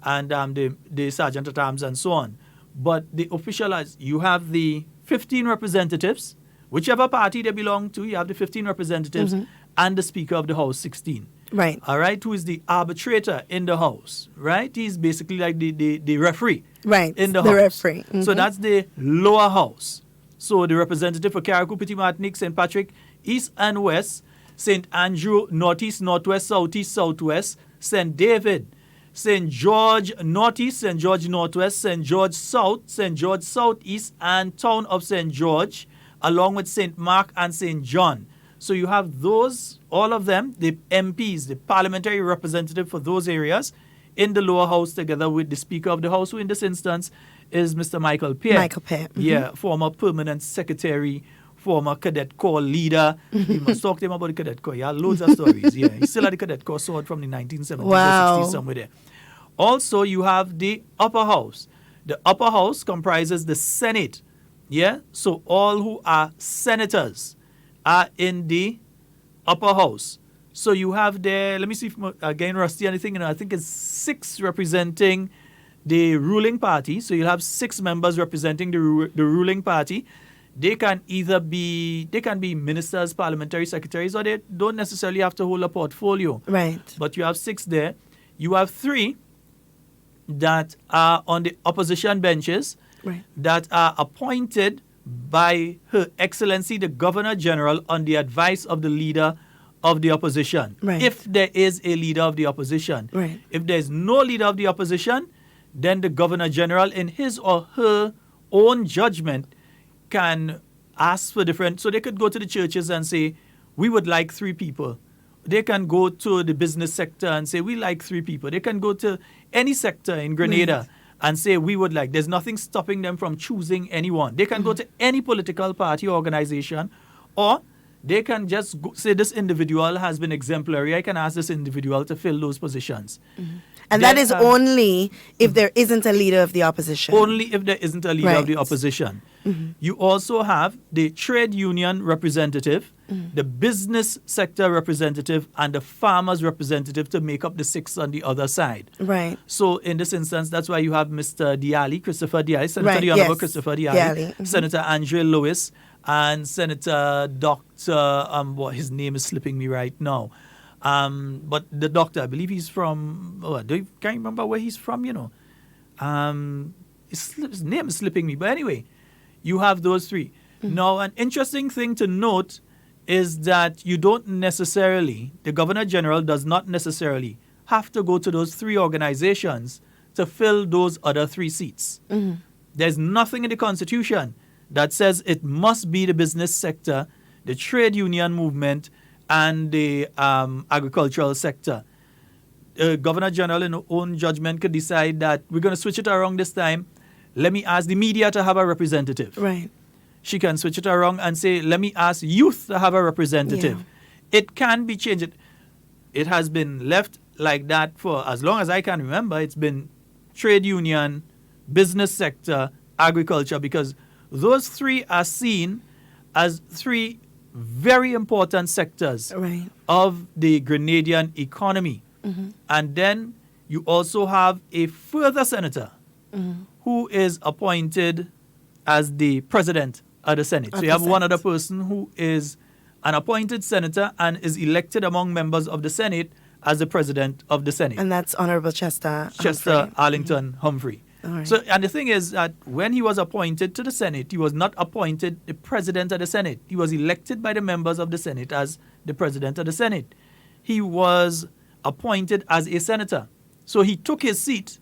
and the Sergeant at Arms and so on. But the official, you have the 15 representatives, whichever party they belong to, you have the 15 representatives, and the Speaker of the House, 16. Right. All right, who is the arbitrator in the House, right? He's basically like the referee. Right, in the the House. referee. So that's the lower house. So the representative for Carriacou, Petit Martinique, St. Patrick, East and West, St. Andrew, Northeast, Northwest, Southeast, Southwest, St. David, St. George, Northeast, St. George, Northwest, St. George, South, St. George, Southeast, and Town of St. George, along with St. Mark and St. John. So you have those, all of them, the MPs, the parliamentary representative for those areas, in the lower house together with the Speaker of the House, who in this instance is Mr. Michael Pear. Michael Pear. Yeah, former permanent secretary, former cadet corps leader. We must talk to him about the cadet corps. He had loads of stories. Yeah, he still had the cadet corps sword from the 1970s or 60s, somewhere there. Also, you have the upper house. The upper house comprises the Senate. Yeah, so all who are senators are in the upper house. So you have there, let me see if, again, Rusty, anything, I think it's 6 representing the ruling party. So you'll have 6 members representing the ruling party. they can be ministers, parliamentary secretaries, or they don't necessarily have to hold a portfolio. Right. But you have 6 there. You have 3 that are on the opposition benches, Right. that are appointed by Her Excellency the Governor General on the advice of the leader of the opposition. Right. If there is a leader of the opposition. Right. If there is no leader of the opposition, then the Governor General, in his or her own judgment, can ask for different. So they could go to the churches and say, we would like 3 people. They can go to the business sector and say, we like 3 people. They can go to any sector in Grenada and say, we would like. There's nothing stopping them from choosing anyone. They can go to any political party or organization, or they can just say, this individual has been exemplary. I can ask this individual to fill those positions. And that is only if there isn't a leader of the opposition. Only if there isn't a leader of the opposition. You also have the trade union representative, the business sector representative, and the farmers representative to make up the 6 on the other side. Right. So in this instance, that's why you have Mr. Diali, Christopher Diali, Senator Right, the Honorable yes. Christopher Diali, Diali, Senator Andre Lewis, and Senator Dr. What his name is slipping me right now. But the doctor, I believe he's from, can't remember where he's from, his name is slipping me. But anyway, you have those 3. Now, an interesting thing to note is that you don't necessarily, the Governor General does not necessarily have to go to those 3 organizations to fill those other 3 seats. There's nothing in the Constitution that says it must be the business sector, the trade union movement, and the agricultural sector. Governor General, in her own judgment, could decide that we're going to switch it around this time. Let me ask the media to have a representative. Right. She can switch it around and say, let me ask youth to have a representative. Yeah. It can be changed. It has been left like that for as long as I can remember. It's been trade union, business sector, agriculture, because those 3 are seen as 3 very important sectors of the Grenadian economy. And then you also have a further senator who is appointed as the president of the Senate. So you have one other person who is an appointed senator and is elected among members of the Senate as the president of the Senate. And that's Honorable Chester Arlington Humphrey. Right. So, and the thing is that when he was appointed to the Senate, he was not appointed the president of the Senate. He was elected by the members of the Senate as the president of the Senate. He was appointed as a senator. So he took his seat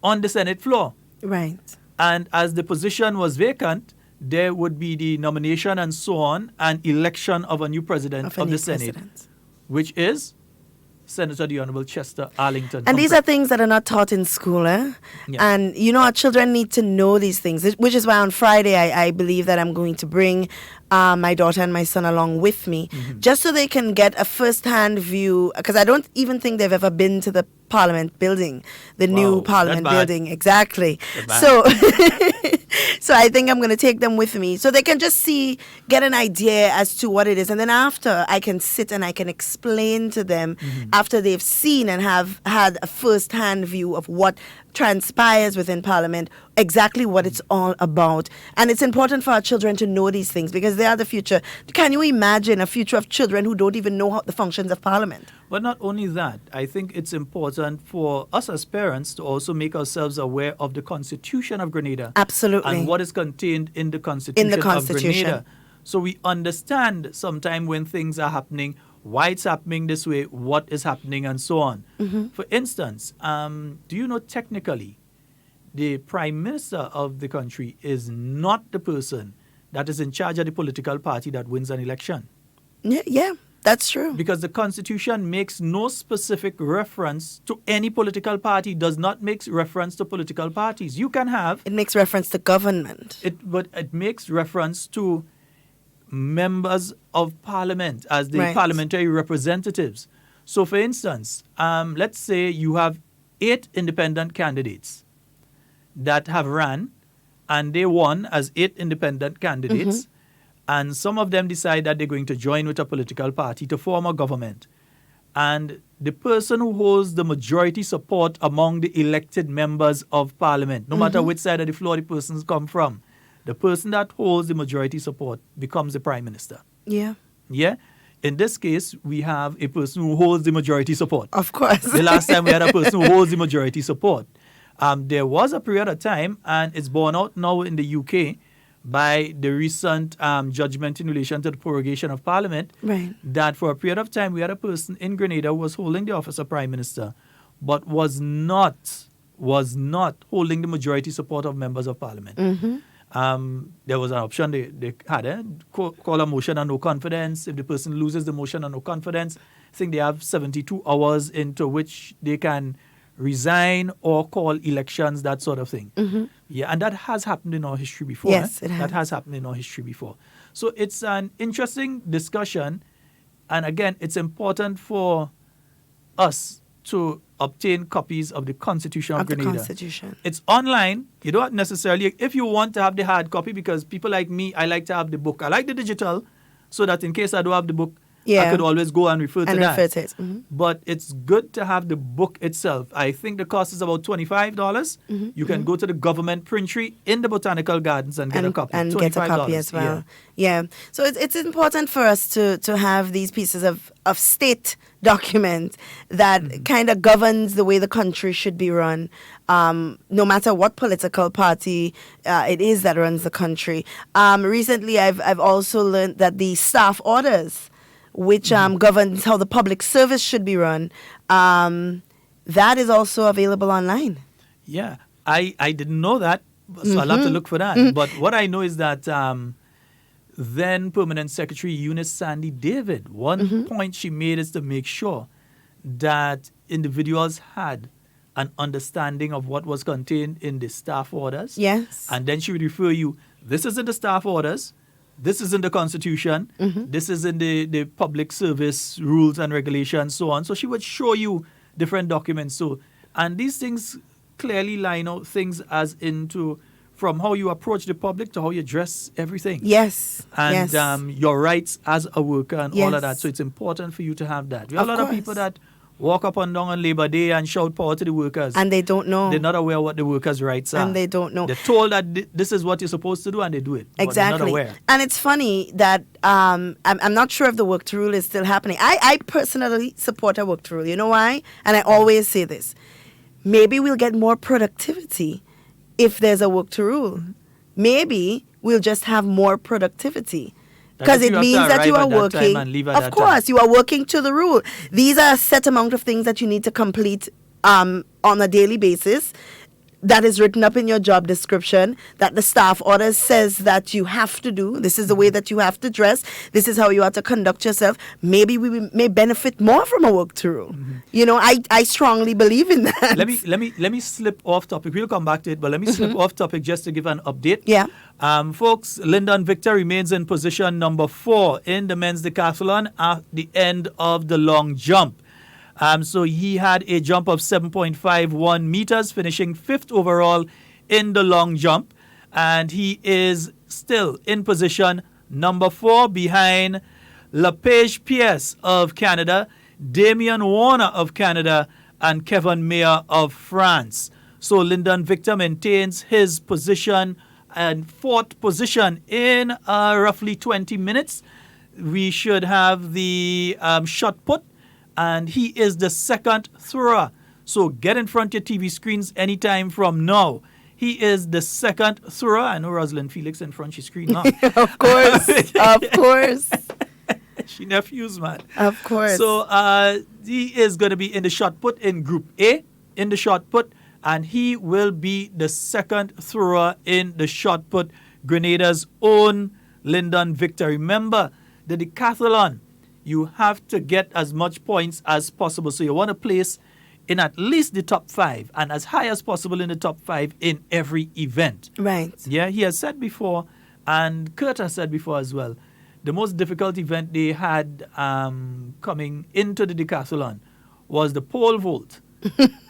on the Senate floor. Right. And as the position was vacant, there would be the nomination and so on, and election of a new president of the Senate, which is Senator the Honorable Chester Arlington. And these are things that are not taught in school, eh? Yeah. And, our children need to know these things, which is why on Friday I believe that I'm going to bring my daughter and my son along with me, just so they can get a first-hand view, because I don't even think they've ever been to the Parliament building, the new Parliament building. Exactly. So, so I think I'm going to take them with me so they can just get an idea as to what it is. And then after, I can sit and I can explain to them after they've seen and have had a first-hand view of what transpires within Parliament, exactly what it's all about. And it's important for our children to know these things because they are the future. Can you imagine a future of children who don't even know the functions of Parliament? But not only that, I think it's important for us as parents to also make ourselves aware of the Constitution of Grenada. Absolutely. And what is contained in the Constitution of Grenada. So we understand sometime when things are happening, why it's happening this way, what is happening, and so on. For instance, do you know technically the Prime Minister of the country is not the person that is in charge of the political party that wins an election? Yeah, that's true. Because the Constitution makes no specific reference to any political party, does not make reference to political parties. You can have... It makes reference to government. But it makes reference to members of Parliament as the parliamentary representatives. So, for instance, let's say you have 8 independent candidates that have ran, and they won as 8 independent candidates, and some of them decide that they're going to join with a political party to form a government. And the person who holds the majority support among the elected members of Parliament, no matter which side of the floor the persons come from, the person that holds the majority support becomes the prime minister. Yeah. Yeah? In this case, we have a person who holds the majority support. Of course. The last time we had a person who holds the majority support. There was a period of time, and it's borne out now in the UK by the recent judgment in relation to the prorogation of Parliament, Right. that for a period of time we had a person in Grenada who was holding the office of Prime Minister, but was not holding the majority support of members of Parliament. There was an option they had, call a motion on no confidence. If the person loses the motion on no confidence, I think they have 72 hours into which they can resign or call elections, that sort of thing. Yeah, and that has happened in our history before. Yes, it has. That has happened in our history before. So it's an interesting discussion. And again, it's important for us to obtain copies of the Constitution of Grenada. The Constitution. It's online. You don't necessarily, if you want to have the hard copy, because people like me, I like to have the book. I like the digital, so that in case I don't have the book, I could always go and refer to that. But it's good to have the book itself. I think the cost is about $25. You can go to the government printery in the Botanical Gardens and get a copy. And get a copy as well. Yeah. So it's important for us to have these pieces of state document that kind of governs the way the country should be run, no matter what political party it is that runs the country. Recently, I've also learned that the staff orders, which governs how the public service should be run, that is also available online. Yeah, I didn't know that, so I'll have to look for that. But what I know is that then Permanent Secretary Eunice Sandy David, one point she made is to make sure that individuals had an understanding of what was contained in the staff orders. Yes. And then she would refer you, this is in the staff orders, this is in the Constitution, this is in the public service rules and regulations, so on. So she would show you different documents. So, and these things clearly line out things as into from how you approach the public to how you address everything. Yes. And your rights as a worker and all of that. So it's important for you to have that. We have a lot of people that walk up and down on Labor Day and shout power to the workers. And they don't know. They're not aware what the workers' rights are. And they don't know. They're told that this is what you're supposed to do and they do it. Exactly. But they're not aware. And it's funny that I'm not sure if the work to rule is still happening. I personally support a work to rule. You know why? And I always say this. Maybe we'll get more productivity if there's a work to rule. Maybe we'll just have more productivity. Because it means that you are working. Of course, you are working to the rule. These are a set amount of things that you need to complete on a daily basis. That is written up in your job description, that the staff orders says that you have to do. This is the way that you have to dress. This is how you are to conduct yourself. Maybe we may benefit more from a work to rule. You know, I strongly believe in that. Let me slip off topic. We'll come back to it, but let me slip off topic just to give an update. Yeah. Folks, Lyndon Victor remains in position number 4 in the men's decathlon at the end of the long jump. So he had a jump of 7.51 meters, finishing 5th overall in the long jump. And he is still in position number 4 behind Lepage Pierce of Canada, Damian Warner of Canada, and Kevin Mayer of France. So Lyndon Victor maintains his position and 4th position in roughly 20 minutes. We should have the shot put. And he is the 2nd thrower. So get in front of your TV screens anytime from now. He is the 2nd thrower. I know Rosalind Felix in front of your screen now. Of course. Of course. She nephews, man. Of course. So he is going to be in the shot put in Group A, in the shot put. And he will be the 2nd thrower in the shot put. Grenada's own Lyndon Victor. Remember, the decathlon, you have to get as much points as possible. So you want to place in at least the top 5 and as high as possible in the top 5 in every event. Right. Yeah, he has said before, and Kurt has said before as well, the most difficult event they had coming into the decathlon was the pole vault.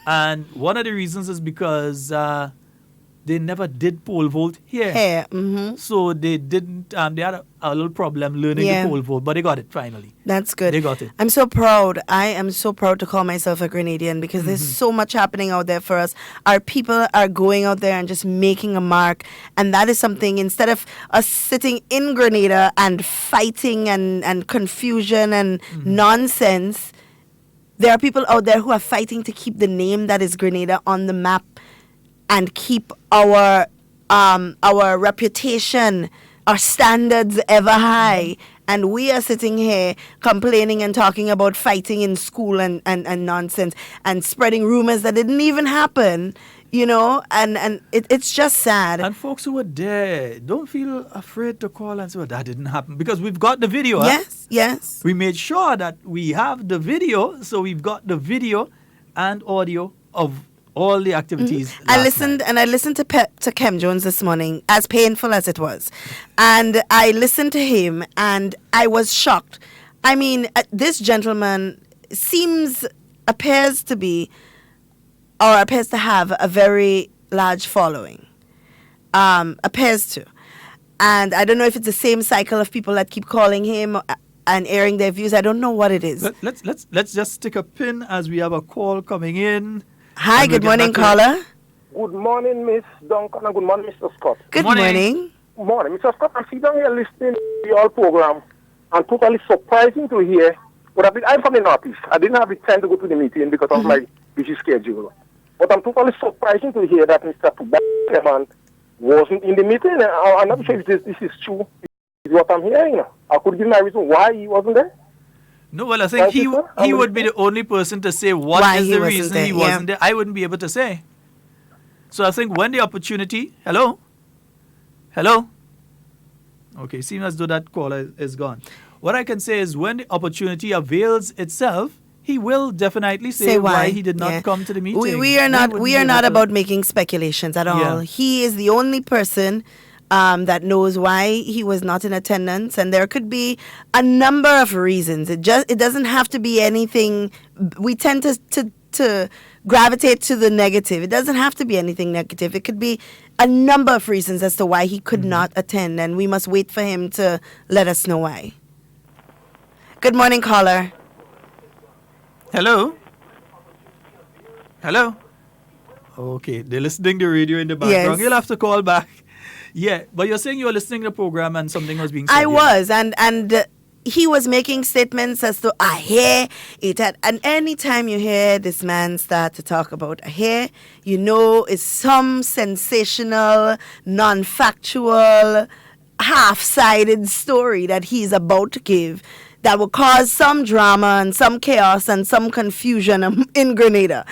And one of the reasons is because they never did pole vault here. So they didn't, they had a little problem learning the pole vault, but they got it finally. That's good. They got it. I'm so proud. I am so proud to call myself a Grenadian because there's so much happening out there for us. Our people are going out there and just making a mark. And that is something, instead of us sitting in Grenada and fighting and confusion and nonsense, there are people out there who are fighting to keep the name that is Grenada on the map and keep our reputation, our standards ever high. And we are sitting here complaining and talking about fighting in school and nonsense and spreading rumors that didn't even happen, you know, and it's just sad. And folks who were there, don't feel afraid to call and say, well, that didn't happen, because we've got the video. Yes. We made sure that we have the video, so we've got the video and audio of all the activities. I listened to Kem Jones this morning, as painful as it was. And I listened to him and I was shocked. I mean, this gentleman appears to have a very large following. Appears to. And I don't know if it's the same cycle of people that keep calling him and airing their views. I don't know what it is. Let's just stick a pin as we have a call coming in. Hi, good morning, caller. Good morning, Miss Duncan, and good morning, Mr. Scott. Good morning. Morning, Mr. Scott. I'm sitting here listening to your program, and totally surprising to hear. But I'm from the Northeast. I didn't have the time to go to the meeting because of my busy schedule. But I'm totally surprising to hear that Mr. Tubaman wasn't in the meeting. I'm not sure if this is true. Is what I'm hearing. I could give my reason why he wasn't there. No, well, I think he would be the only person to say what is the reason he wasn't there. I wouldn't be able to say. So I think when the opportunity... Hello? Okay, seems as though that caller is gone. What I can say is when the opportunity avails itself, he will definitely say why he did not come to the meeting. We are not about making speculations at all. He is the only person that knows why he was not in attendance, and there could be a number of reasons. It doesn't have to be anything. We tend to gravitate to the negative. It doesn't have to be anything negative. It could be a number of reasons as to why he could not attend, and we must wait for him to let us know why. Good morning, caller. Hello? Okay, they're listening to radio in the background. You'll have to call back. Yeah, but you're saying you were listening to the program and something was being said. I was, and he was making statements as to I hear it. And any time you hear this man start to talk about I hear, you know it's some sensational, non-factual, half-sided story that he's about to give that will cause some drama and some chaos and some confusion in Grenada.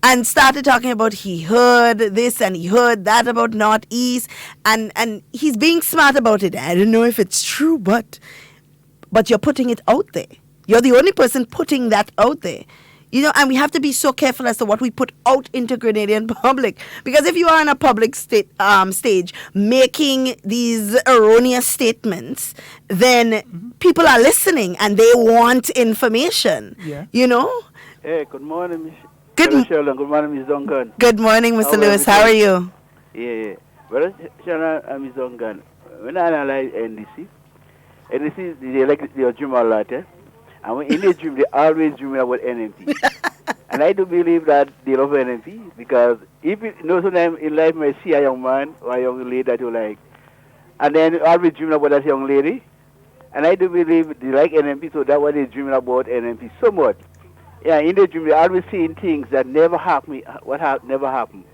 And started talking about he heard this and he heard that about Northeast, and he's being smart about it. I don't know if it's true, but you're putting it out there. You're the only person putting that out there. You know, and we have to be so careful as to what we put out into Grenadian public. Because if you are on a public stage making these erroneous statements, then people are listening and they want information. Yeah. You know? Hey, good morning, Miss Sheldon. Good morning, Miss Duncan. Good morning, Mr. Lewis. How are you? Yeah. Well, Sheldon and Miss Duncan, when I analyze NDC, they like they dream a lot, eh? And when in the dream, they always dream about NMP. And I do believe that they love NMP because if you know sometimes in life, you may see a young man or a young lady that you like, and then you always dream about that young lady. And I do believe they like NMP, so that's why they dream about NMP so much. Yeah, in the dream, they always seeing things that never happen, never happen.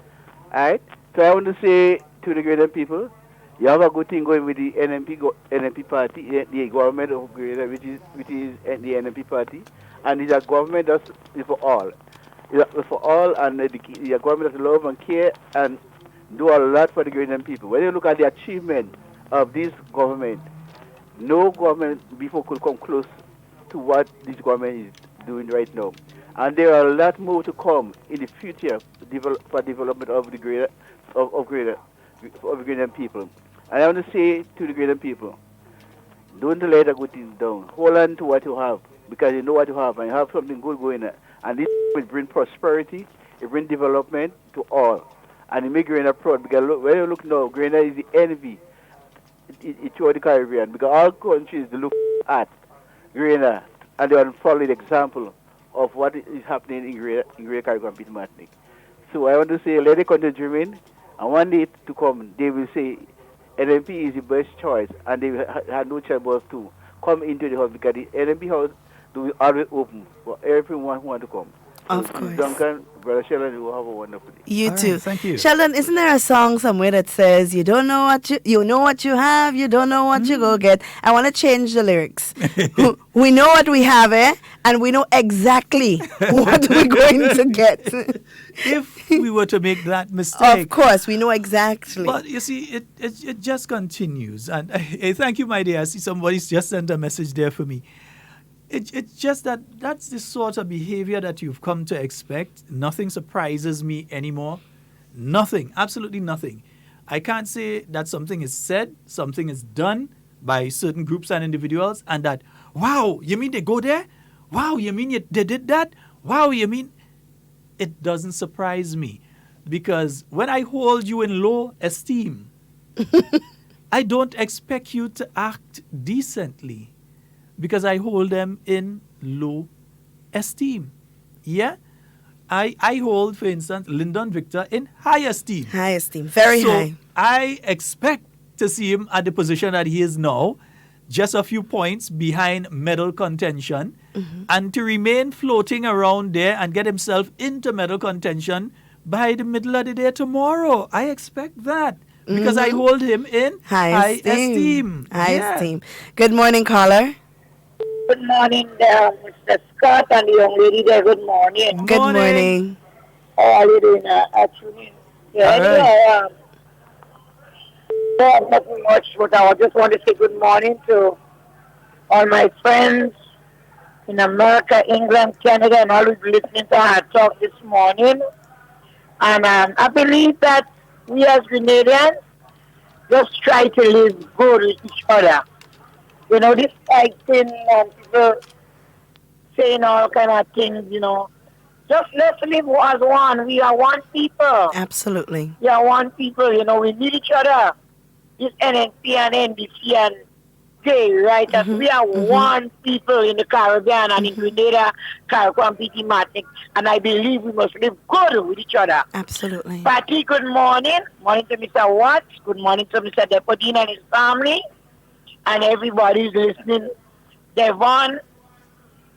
Alright? So I want to say to the greater people, you have a good thing going with the NMP party, the government of Grenada, which is the NMP party, and it's a government that's for all. It's for all, and the government that love and care and do a lot for the Grenadian people. When you look at the achievement of this government, no government before could come close to what this government is doing right now. And there are a lot more to come in the future for development of the Grenadian people. And I want to say to the Grenadian people, don't let the good things down. Hold on to what you have, because you know what you have, and you have something good going on. And this will bring prosperity, it brings development to all. and it make Grenada proud because look, when you look now, Grenada is the envy. It throughout the Caribbean because all countries they look at Grenada and they want to follow the example of what is happening in Great Carriacou and Peter Martinique. So I want to say let the country dream in, and one day to come they will say NMP is the best choice and they had no choice but to come into the house because the NMP house will always open for everyone who want to come. Of so course. Duncan, Brother Sheldon, you have a wonderful day. You All too. right, thank you. Sheldon, isn't there a song somewhere that says you don't know what you know what you have, you don't know what you go get? I want to change the lyrics. We know what we have, and we know exactly what we're going to get. If we were to make that mistake. Of course, we know exactly. But you see, it just continues. And thank you, my dear. I see somebody's just sent a message there for me. It's just that's the sort of behavior that you've come to expect. Nothing surprises me anymore. Nothing, absolutely nothing. I can't say that something is said, something is done by certain groups and individuals, and that, wow, you mean they go there? Wow, you mean they did that? Wow, you mean... It doesn't surprise me because when I hold you in low esteem, I don't expect you to act decently because I hold them in low esteem. Yeah? I hold, for instance, Lyndon Victor in high esteem. High esteem, very high. I expect to see him at the position that he is now, just a few points behind medal contention, and to remain floating around there and get himself into medal contention by the middle of the day tomorrow. I expect that because I hold him in high esteem. High esteem. Good morning, caller. Good morning, Mr. Scott and the young lady there. Good morning. Good morning. How are you doing? Actually, yeah, All anyway, nothing much, but I just want to say good morning to all my friends in America, England, Canada, and all who's listening to our talk this morning. And I believe that we as Grenadians just try to live good with each other. You know, this fighting and people saying all kind of things, you know. Just let's live as one. We are one people. Absolutely. We are one people, you know. We need each other. This NNP and NBC and J, right? That we are one people in the Caribbean and in Grenada, Carriacou and Peter Martinique. And I believe we must live good with each other. Absolutely. Patty, good morning. Morning to Mr. Watts. Good morning to Mr. Deputine and his family. And everybody's listening. Devon,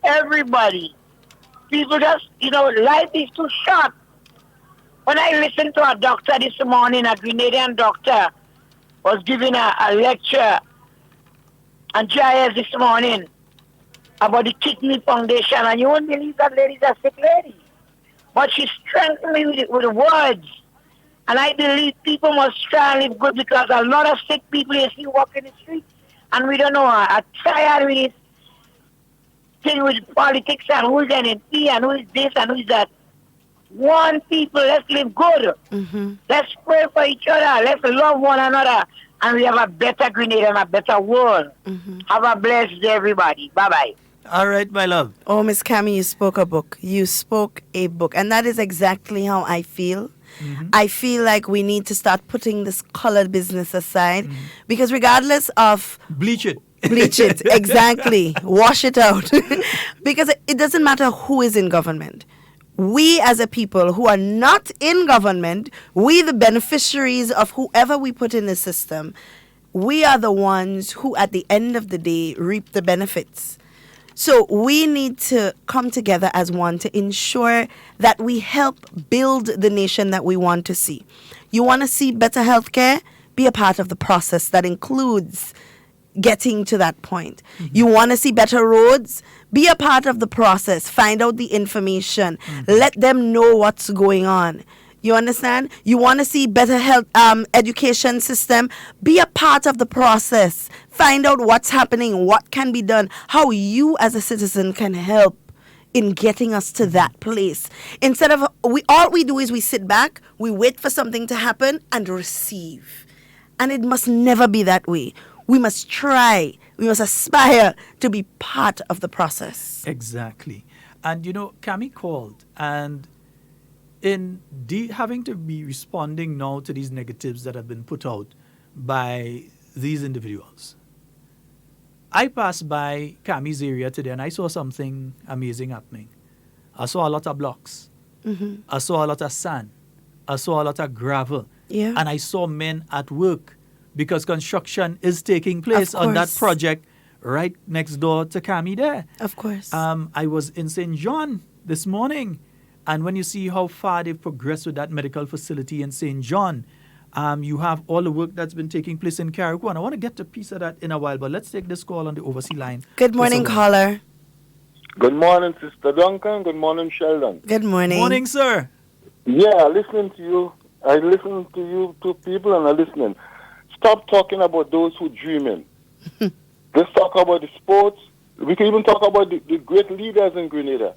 everybody. People just, you know, life is too short. When I listened to a doctor this morning, a Grenadian doctor, was giving a lecture on GIS this morning about the kidney foundation, and you won't believe that lady's a sick lady. But she strengthened me with words. And I believe people must try and live good because a lot of sick people you see walking the street, and we don't know, are tired with this thing with politics and who's NNP and who is this and who is that. One people, let's live good. Let's pray for each other. Let's love one another. And we have a better Grenada and a better world. Have a blessed day, everybody. Bye-bye. All right, my love. Oh, Miss Cammie, you spoke a book. You spoke a book. And that is exactly how I feel. I feel like we need to start putting this colored business aside. Because regardless of... Bleach it. Bleach it, exactly. Wash it out. Because it doesn't matter who is in government. We as a people who are not in government, we the beneficiaries of whoever we put in the system, we are the ones who at the end of the day reap the benefits. So we need to come together as one to ensure that we help build the nation that we want to see. You want to see better healthcare? Be a part of the process that includes getting to that point. You want to see better roads? Be a part of the process. Find out the information. Let them know what's going on. You understand? You want to see better health education system? Be a part of the process. Find out what's happening, what can be done, how you as a citizen can help in getting us to that place. Instead of all we do is we sit back, we wait for something to happen and receive. And it must never be that way. We must try, we must aspire to be part of the process. Exactly. And you know, Cammie called and in having to be responding now to these negatives that have been put out by these individuals, I passed by Kami's area today and I saw something amazing happening. I saw a lot of blocks. Mm-hmm. I saw a lot of sand. I saw a lot of gravel. Yeah. And I saw men at work because construction is taking place on that project right next door to Kami there. Of course. I was in St. John this morning. And when you see how far they've progressed with that medical facility in St. John, you have all the work that's been taking place in Carriacou. And I want to get a piece of that in a while, but let's take this call on the overseas line. Good morning, caller. Good morning, Sister Duncan. Good morning, Sheldon. Good morning. Morning, sir. Yeah, listening to you. I listen to you two people and I'm listening. Stop talking about those who dreaming. Let's talk about the sports. We can even talk about the great leaders in Grenada.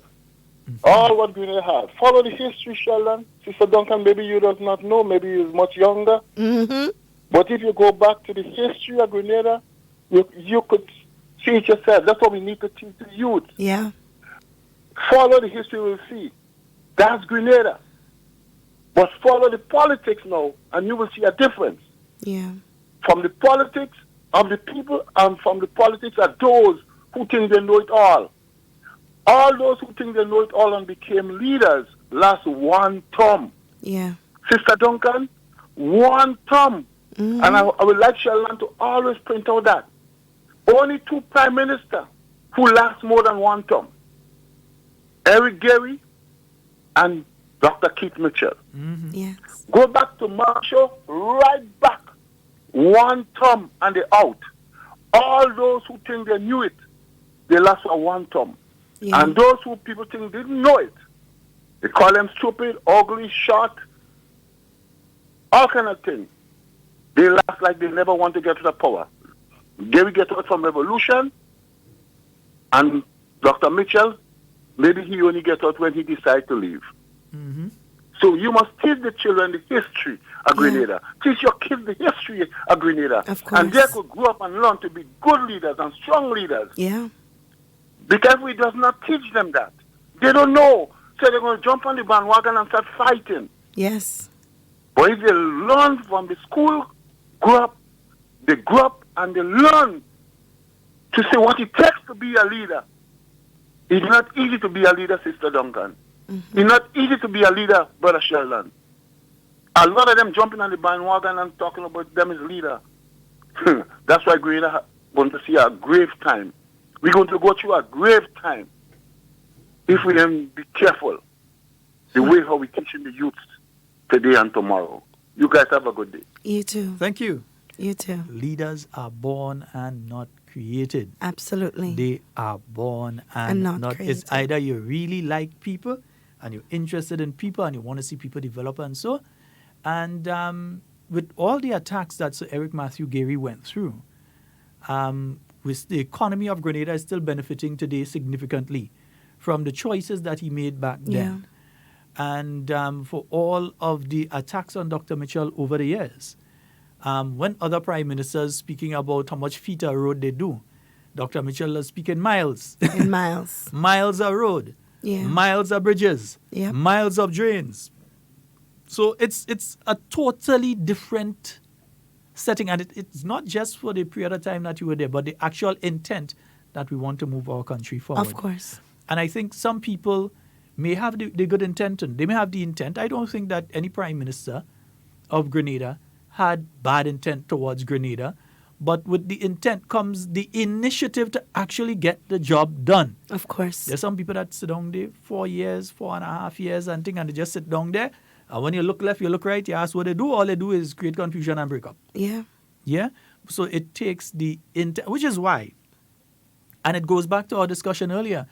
All what Grenada had. Follow the history, Sheldon. Sister Duncan, maybe you does not know. Maybe you're much younger. Mm-hmm. But if you go back to the history of Grenada, you could see it yourself. That's what we need to teach the youth. Yeah. Follow the history, we'll see. That's Grenada. But follow the politics now, and you will see a difference. Yeah. From the politics of the people and from the politics of those who think they know it all. All those who think they know it all and became leaders last one term. Yeah. Sister Duncan, one term. Mm-hmm. And I would like Sheldon to always point out that only 2 prime ministers who last more than one term. Eric Gary and Dr. Keith Mitchell. Mm-hmm. Yes. Go back to Marshall, right back. One term and they out. All those who think they knew it, they last for one term. Yeah. And those who people think didn't know it, they call them stupid, ugly, short, all kind of things. They last like they never want to get to the power. Gary get out from revolution, and Dr. Mitchell, maybe he only get out when he decide to leave. Mm-hmm. So you must teach the children the history of Grenada. Teach your kids the history of Grenada. Of course. And they could grow up and learn to be good leaders and strong leaders. Yeah. Because we does not teach them that. They don't know. So they're going to jump on the bandwagon and start fighting. Yes. But if they learn from the school, they grow up and they learn to see what it takes to be a leader. It's not easy to be a leader, Sister Duncan. Mm-hmm. It's not easy to be a leader, Brother Sheldon. A lot of them jumping on the bandwagon and talking about them as leader. That's why Grenada going to see a grave time. We're going to go through a grave time if we don't be careful the way how we're teaching the youth today and tomorrow. You guys have a good day. You too. Thank you. You too. Leaders are born and not created. Absolutely. They are born and not created. It's either you really like people and you're interested in people and you want to see people develop and so. And with all the attacks that Sir Eric Matthew Gary went through, with the economy of Grenada is still benefiting today significantly from the choices that he made back then. And for all of the attacks on Dr. Mitchell over the years, when other prime ministers speaking about how much feet of road they do, Dr. Mitchell is speaking miles. In miles. Miles of road. Yeah. Miles of bridges. Yep. Miles of drains. So it's a totally different setting. And it's not just for the period of time that you were there, but the actual intent that we want to move our country forward. Of course. And I think some people may have the good intent. They may have the intent. I don't think that any prime minister of Grenada had bad intent towards Grenada. But with the intent comes the initiative to actually get the job done. Of course. There's some people that sit down there 4 years, 4.5 years and think, and they just sit down there. And when you look left, you look right, you ask what they do. All they do is create confusion and break up. Yeah. Yeah? So it takes the intent, which is why, and it goes back to our discussion earlier,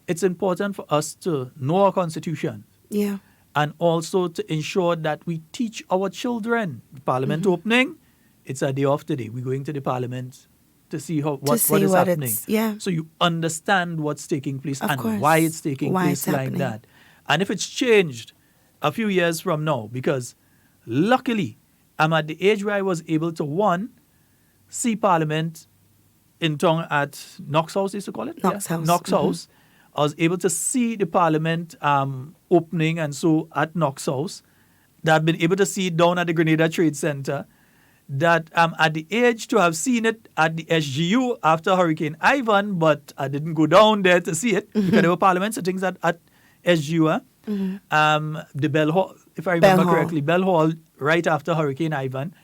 it's important for us to know our Constitution. Yeah. And also to ensure that we teach our children. Parliament opening, it's a day off today. We're going to the Parliament to see what is happening. Yeah. So you understand what's taking place Of and course. why it's taking Why place it's like happening. that. And if it's changed a few years from now, because luckily I'm at the age where I was able to, see Parliament in town at Knox House, they used to call it? Knox House. Knox House. I was able to see the Parliament opening, and so at Knox House, that I've been able to see it down at the Grenada Trade Center, that I'm at the age to have seen it at the SGU after Hurricane Ivan, but I didn't go down there to see it because there were Parliament sittings at SGU. The Bell Hall, if I remember correctly, Bell Hall right after Hurricane Ivan,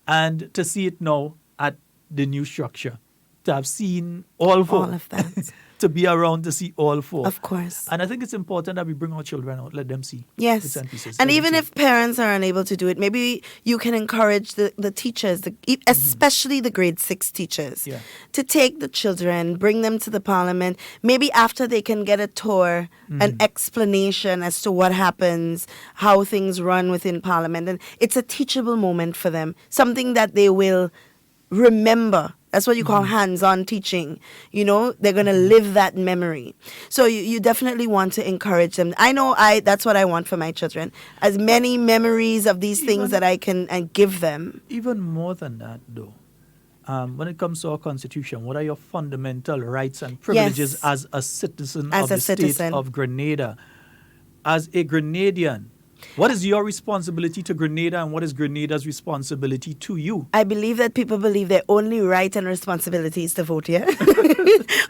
and to see it now at the new structure, to have seen all four. All of that. To be around to see all four. Of course. And I think it's important that we bring our children out, let them see. Yes. Bits and pieces. And Let them even see. if parents are unable to do it, maybe you can encourage the teachers, especially the grade 6 teachers, to take the children, bring them to the Parliament. Maybe after they can get a tour, an explanation as to what happens, how things run within Parliament. And it's a teachable moment for them, something that they will remember. That's what you call hands-on teaching. You know, they're going to live that memory. So you definitely want to encourage them. I know that's what I want for my children. As many memories of these things that I can give them. Even more than that, though. When it comes to our Constitution, what are your fundamental rights and privileges as a citizen of the state of Grenada? As a Grenadian, what is your responsibility to Grenada, and what is Grenada's responsibility to you? I believe that people believe their only right and responsibility is to vote here.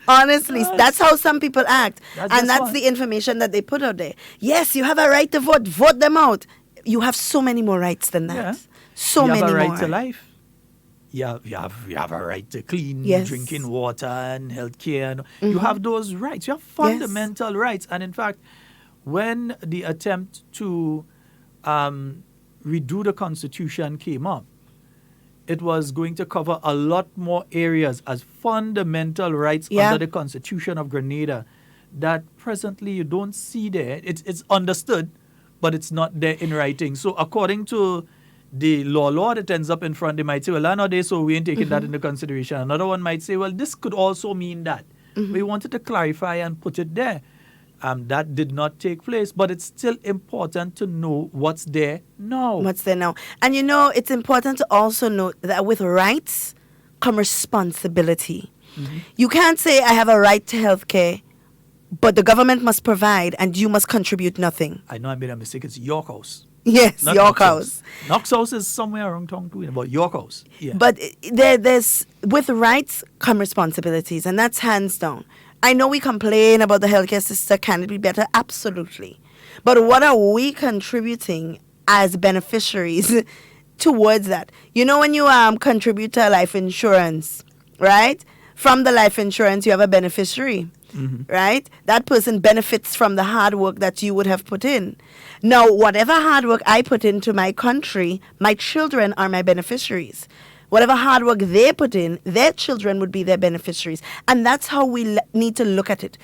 Honestly, that's how some people act. And that's the information that they put out there. Yes, you have a right to vote. Vote them out. You have so many more rights than that. Yeah. So many more. You have a right to life. You have a right to clean drinking water and health care. You have those rights. You have fundamental rights. And in fact, when the attempt to redo the Constitution came up, it was going to cover a lot more areas as fundamental rights under the Constitution of Grenada that presently you don't see there. It's understood, but it's not there in writing. So according to the law that ends up in front, they might say, well, nowadays, so we ain't taking that into consideration. Another one might say, well, this could also mean that. We wanted to clarify and put it there. That did not take place, but it's still important to know what's there now. What's there now. And you know, it's important to also note that with rights come responsibility. You can't say, I have a right to health care, but the government must provide and you must contribute nothing. I know I made a mistake. It's York House. Yes, not York House. Knox House is somewhere around town too, but York House. Yeah. But there's with rights come responsibilities, and that's hands down. I know we complain about the healthcare system. Can it be better? Absolutely. But what are we contributing as beneficiaries towards that? You know, when you contribute to life insurance, right? From the life insurance, you have a beneficiary, right? That person benefits from the hard work that you would have put in. Now, whatever hard work I put into my country, my children are my beneficiaries. Whatever hard work they put in, their children would be their beneficiaries. And that's how we need to look at it.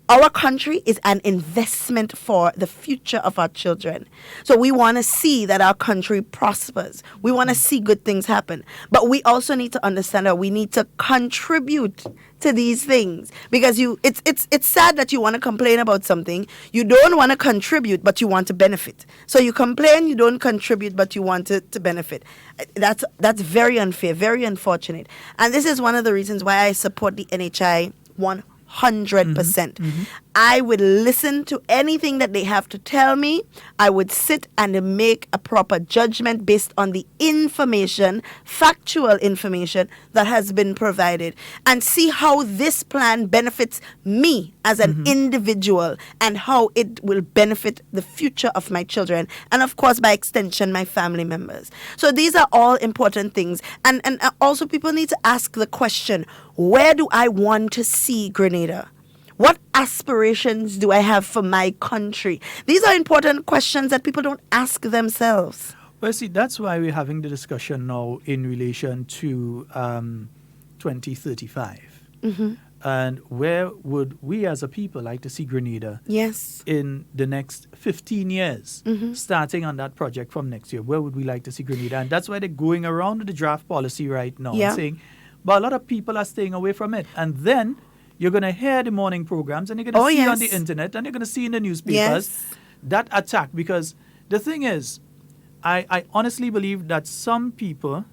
Our country is an investment for the future of our children. So we want to see that our country prospers. We want to see good things happen. But we also need to understand that we need to contribute to these things. Because it's sad that you want to complain about something. You don't want to contribute, but you want to benefit. So you complain, you don't contribute, but you want to benefit. That's very unfair, very unfortunate. And this is one of the reasons why I support the NHI 100%. I would listen to anything that they have to tell me. I would sit and make a proper judgment based on the information, factual information that has been provided, and see how this plan benefits me as an individual and how it will benefit the future of my children and, of course, by extension, my family members. So these are all important things. And also people need to ask the question, where do I want to see Grenada? What aspirations do I have for my country? These are important questions that people don't ask themselves. Well, see, that's why we're having the discussion now in relation to 2035. And where would we as a people like to see Grenada in the next 15 years, starting on that project from next year? Where would we like to see Grenada? And that's why they're going around with the draft policy right now and saying, but a lot of people are staying away from it. And then you're going to hear the morning programs and you're going to see on the internet and you're going to see in the newspapers that attack. Because the thing is, I honestly believe that some people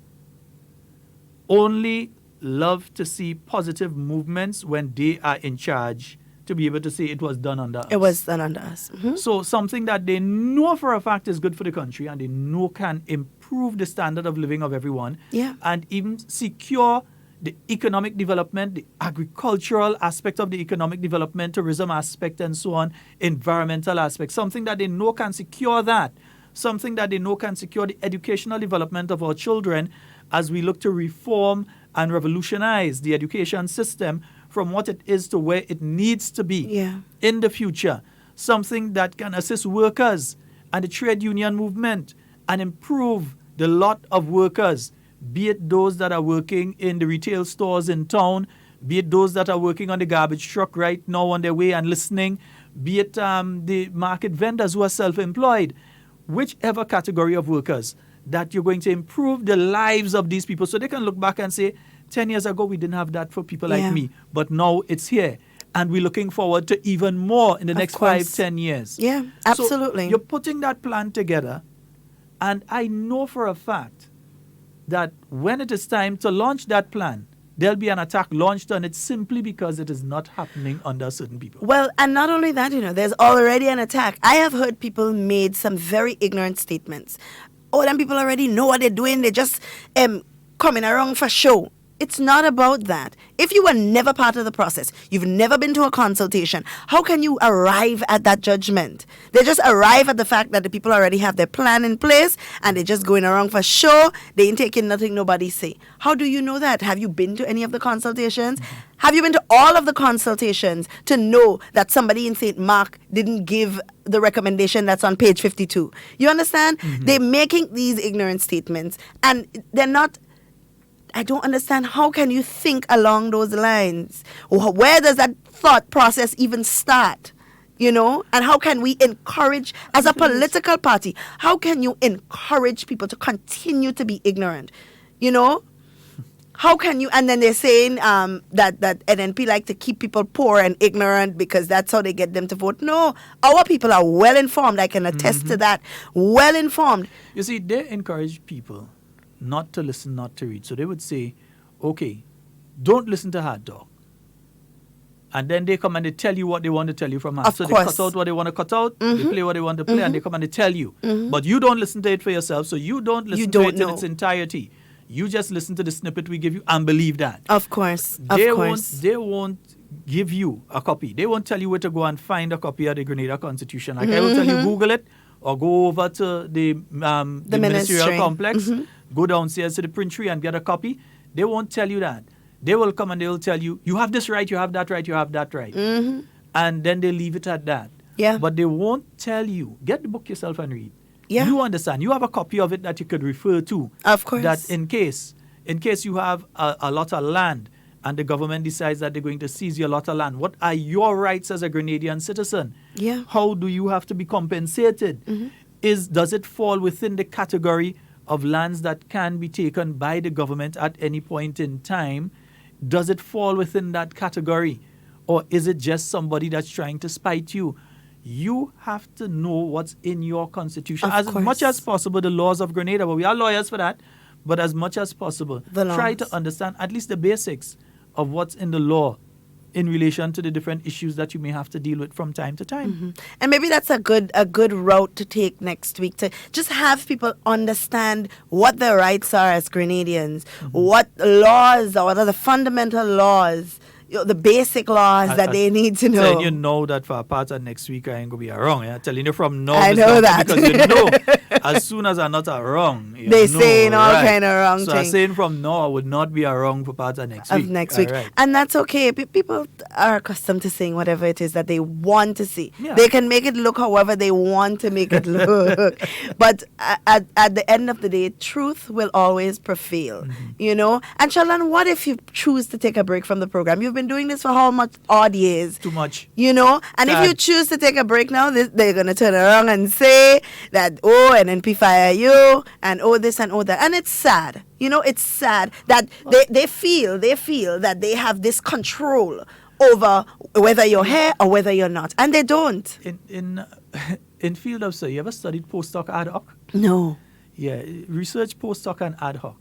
only love to see positive movements when they are in charge to be able to say it was done under us. It was done under us. So something that they know for a fact is good for the country and they know can improve the standard of living of everyone, and even secure the economic development, the agricultural aspect of the economic development, tourism aspect and so on, environmental aspect, something that they know can secure that, something that they know can secure the educational development of our children as we look to reform and revolutionize the education system from what it is to where it needs to be in the future. Something that can assist workers and the trade union movement and improve the lot of workers, be it those that are working in the retail stores in town, be it those that are working on the garbage truck right now on their way and listening, be it the market vendors who are self-employed, whichever category of workers, that you're going to improve the lives of these people so they can look back and say, 10 years ago, we didn't have that for people like me, but now it's here. And we're looking forward to even more in the next 5-10 years. Yeah, absolutely. So you're putting that plan together, and I know for a fact that when it is time to launch that plan, there'll be an attack launched on it simply because it is not happening under certain people. Well, and not only that, there's already an attack. I have heard people made some very ignorant statements. Oh, them people already know what they're doing. They're just coming around for show. It's not about that. If you were never part of the process, you've never been to a consultation, how can you arrive at that judgment? They just arrive at the fact that the people already have their plan in place and they're just going around for show. They ain't taking nothing nobody say. How do you know that? Have you been to any of the consultations? Have you been to all of the consultations to know that somebody in St. Mark didn't give the recommendation that's on page 52? You understand? They're making these ignorant statements and they're not... I don't understand. How can you think along those lines? Where does that thought process even start? And how can we encourage, as a political party, how can you encourage people to continue to be ignorant? How can you, and then they're saying that NNP like to keep people poor and ignorant because that's how they get them to vote. No, our people are well informed. I can attest to that. Well informed. You see, they encourage people not to listen, not to read. So they would say, okay, don't listen to Hard Talk. And then they come and they tell you what they want to tell you from Hard. So they cut out what they want to cut out, they play what they want to play, and they come and they tell you. But you don't listen to it for yourself, so you don't listen to it in its entirety. You just listen to the snippet we give you and believe that. Of course. They won't give you a copy. They won't tell you where to go and find a copy of the Grenada Constitution. Like I will tell you, Google it, or go over to the ministerial complex, go downstairs to the printery and get a copy. They won't tell you that. They will come and they will tell you, you have this right, you have that right, you have that right. And then they leave it at that. Yeah. But they won't tell you, get the book yourself and read. Yeah. You understand. You have a copy of it that you could refer to. Of course. That in case you have a lot of land and the government decides that they're going to seize your lot of land, what are your rights as a Grenadian citizen? Yeah. How do you have to be compensated? Does it fall within the category of lands that can be taken by the government at any point in time? Does it fall within that category? Or is it just somebody that's trying to spite you? You have to know what's in your constitution. As much as possible, the laws of Grenada, but we are lawyers for that, but as much as possible, try to understand at least the basics of what's in the law in relation to the different issues that you may have to deal with from time to time. And maybe that's a good route to take next week, to just have people understand what their rights are as Grenadians, what laws or what are the fundamental laws, the basic laws that they need to know. Telling you know that for a part of next week I ain't going to be wrong. Yeah? Telling you from now. I know that. Because you know, as soon as I'm not wrong, they saying all kind of wrong things. So I'm saying from now I would not be wrong for part of next week. Right. And that's okay. People are accustomed to saying whatever it is that they want to see. Yeah. They can make it look however they want to make it look. But at the end of the day, truth will always prevail. And Sheldon, what if you choose to take a break from the program? You've been doing this for how much odd years? Too much. And if you choose to take a break now, they're going to turn around and say that, NNP fire you, and this and that. And it's sad. It's sad that they feel that they have this control over whether you're here or whether you're not. And they don't. In field of study, you ever studied postdoc ad hoc? No. Yeah, research postdoc and ad hoc.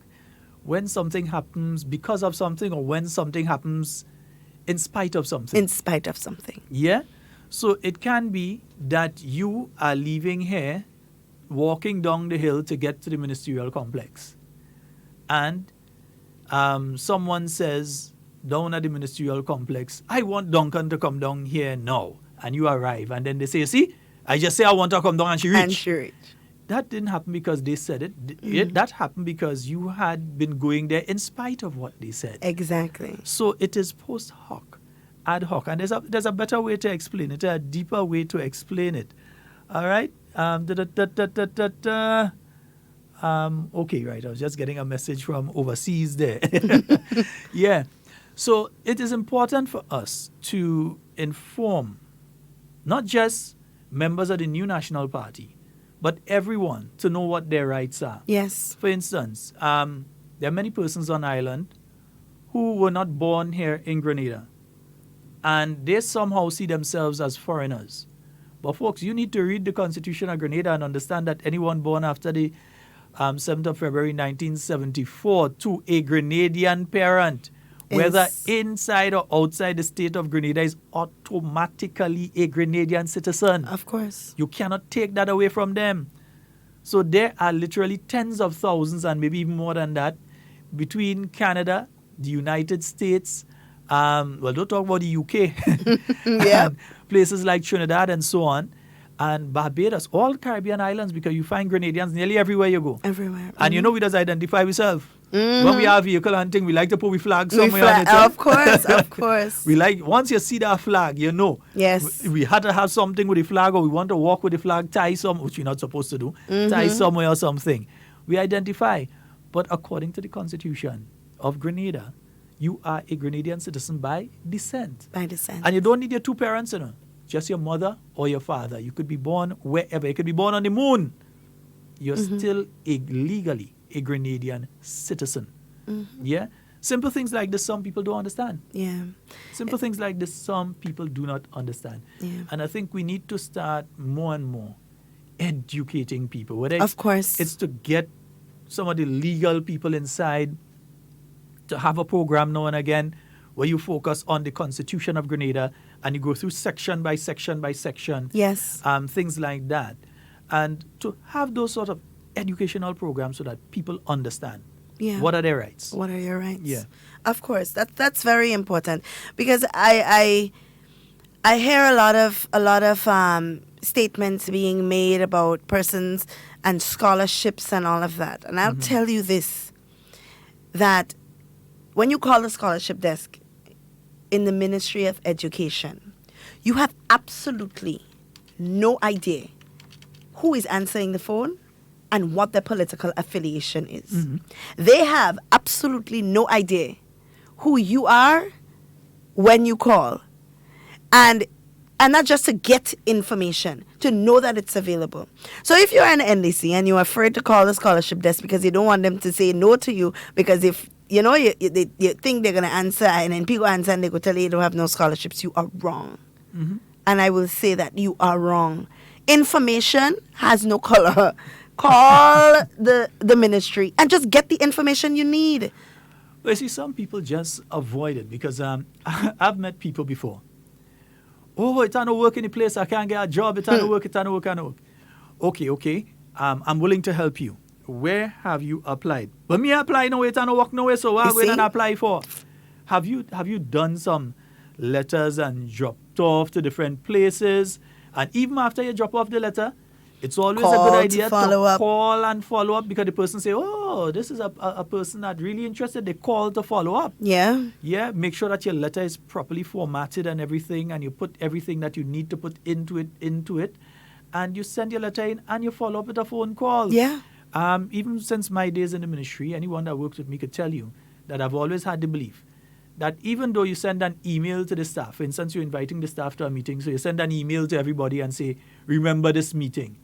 When something happens because of something, or when something happens in spite of something. In spite of something. Yeah? So it can be that you are leaving here, walking down the hill to get to the ministerial complex. And someone says, down at the ministerial complex, I want Duncan to come down here now. And you arrive. And then they say, see, I just say I want her to come down and she reach. And she reach. That didn't happen because they said it. That happened because you had been going there in spite of what they said. Exactly. So it is post hoc, ad hoc. And there's a better way to explain it, a deeper way to explain it. All right? Okay, right. I was just getting a message from overseas there. Yeah. So it is important for us to inform not just members of the new National Party, but everyone to know what their rights are. Yes. For instance, there are many persons on island who were not born here in Grenada, and they somehow see themselves as foreigners. But folks, you need to read the Constitution of Grenada and understand that anyone born after the 7th of February 1974 to a Grenadian parent, whether inside or outside the state of Grenada, is automatically a Grenadian citizen. Of course. You cannot take that away from them. So there are literally tens of thousands and maybe even more than that between Canada, the United States, don't talk about the UK, yeah, places like Trinidad and so on, and Barbados, all Caribbean islands, because you find Grenadians nearly everywhere you go. Everywhere. And you know we just identify ourselves. When we are vehicle hunting, we like to put we flag somewhere on it. Of course, of course. We like, once you see that flag, you know. Yes. We had to have something with the flag, or we want to walk with the flag, tie some, which you're not supposed to do, tie somewhere or something. We identify. But according to the Constitution of Grenada, you are a Grenadian citizen by descent. By descent. And you don't need your two parents, you know. Just your mother or your father. You could be born wherever. You could be born on the moon. You're still legally a Grenadian citizen. Yeah? Simple things like this, some people don't understand. Yeah. Simple things like this, some people do not understand. Yeah. And I think we need to start more and more educating people. Whether of course. It's to get some of the legal people inside to have a program now and again where you focus on the Constitution of Grenada and you go through section by section by section. Yes. Things like that. And to have those sort of educational programs so that people understand. Yeah. What are their rights? What are your rights? Yeah. Of course. That's very important, because I hear a lot of statements being made about persons and scholarships and all of that. And I'll tell you this, that when you call the scholarship desk in the Ministry of Education, you have absolutely no idea who is answering the phone and what their political affiliation is. They have absolutely no idea who you are when you call. And not just to get information, to know that it's available. So if you're an NDC and you're afraid to call the scholarship desk because you don't want them to say no to you, because if you think they're going to answer and then people answer and they go tell you don't have no scholarships, you are wrong. And I will say that you are wrong. Information has no color. Call the ministry and just get the information you need. Well, you see, some people just avoid it because I've met people before. Oh, it ain't no work in the place. I can't get a job. It ain't no work. It ain't no work. It ain't no work. Okay. I'm willing to help you. Where have you applied? But me apply no way. It ain't no work nowhere. So what are we going to apply for? Have you done some letters and dropped off to different places? And even after you drop off the letter, it's always a good idea to call and follow up, because the person say, oh, this is a person that really interested. They call to follow up. Yeah. Yeah. Make sure that your letter is properly formatted and everything, and you put everything that you need to put into it, and you send your letter in and you follow up with a phone call. Yeah. Even since my days in the ministry, anyone that works with me could tell you that I've always had the belief that even though you send an email to the staff, for instance, you're inviting the staff to a meeting, so you send an email to everybody and say, remember this meeting,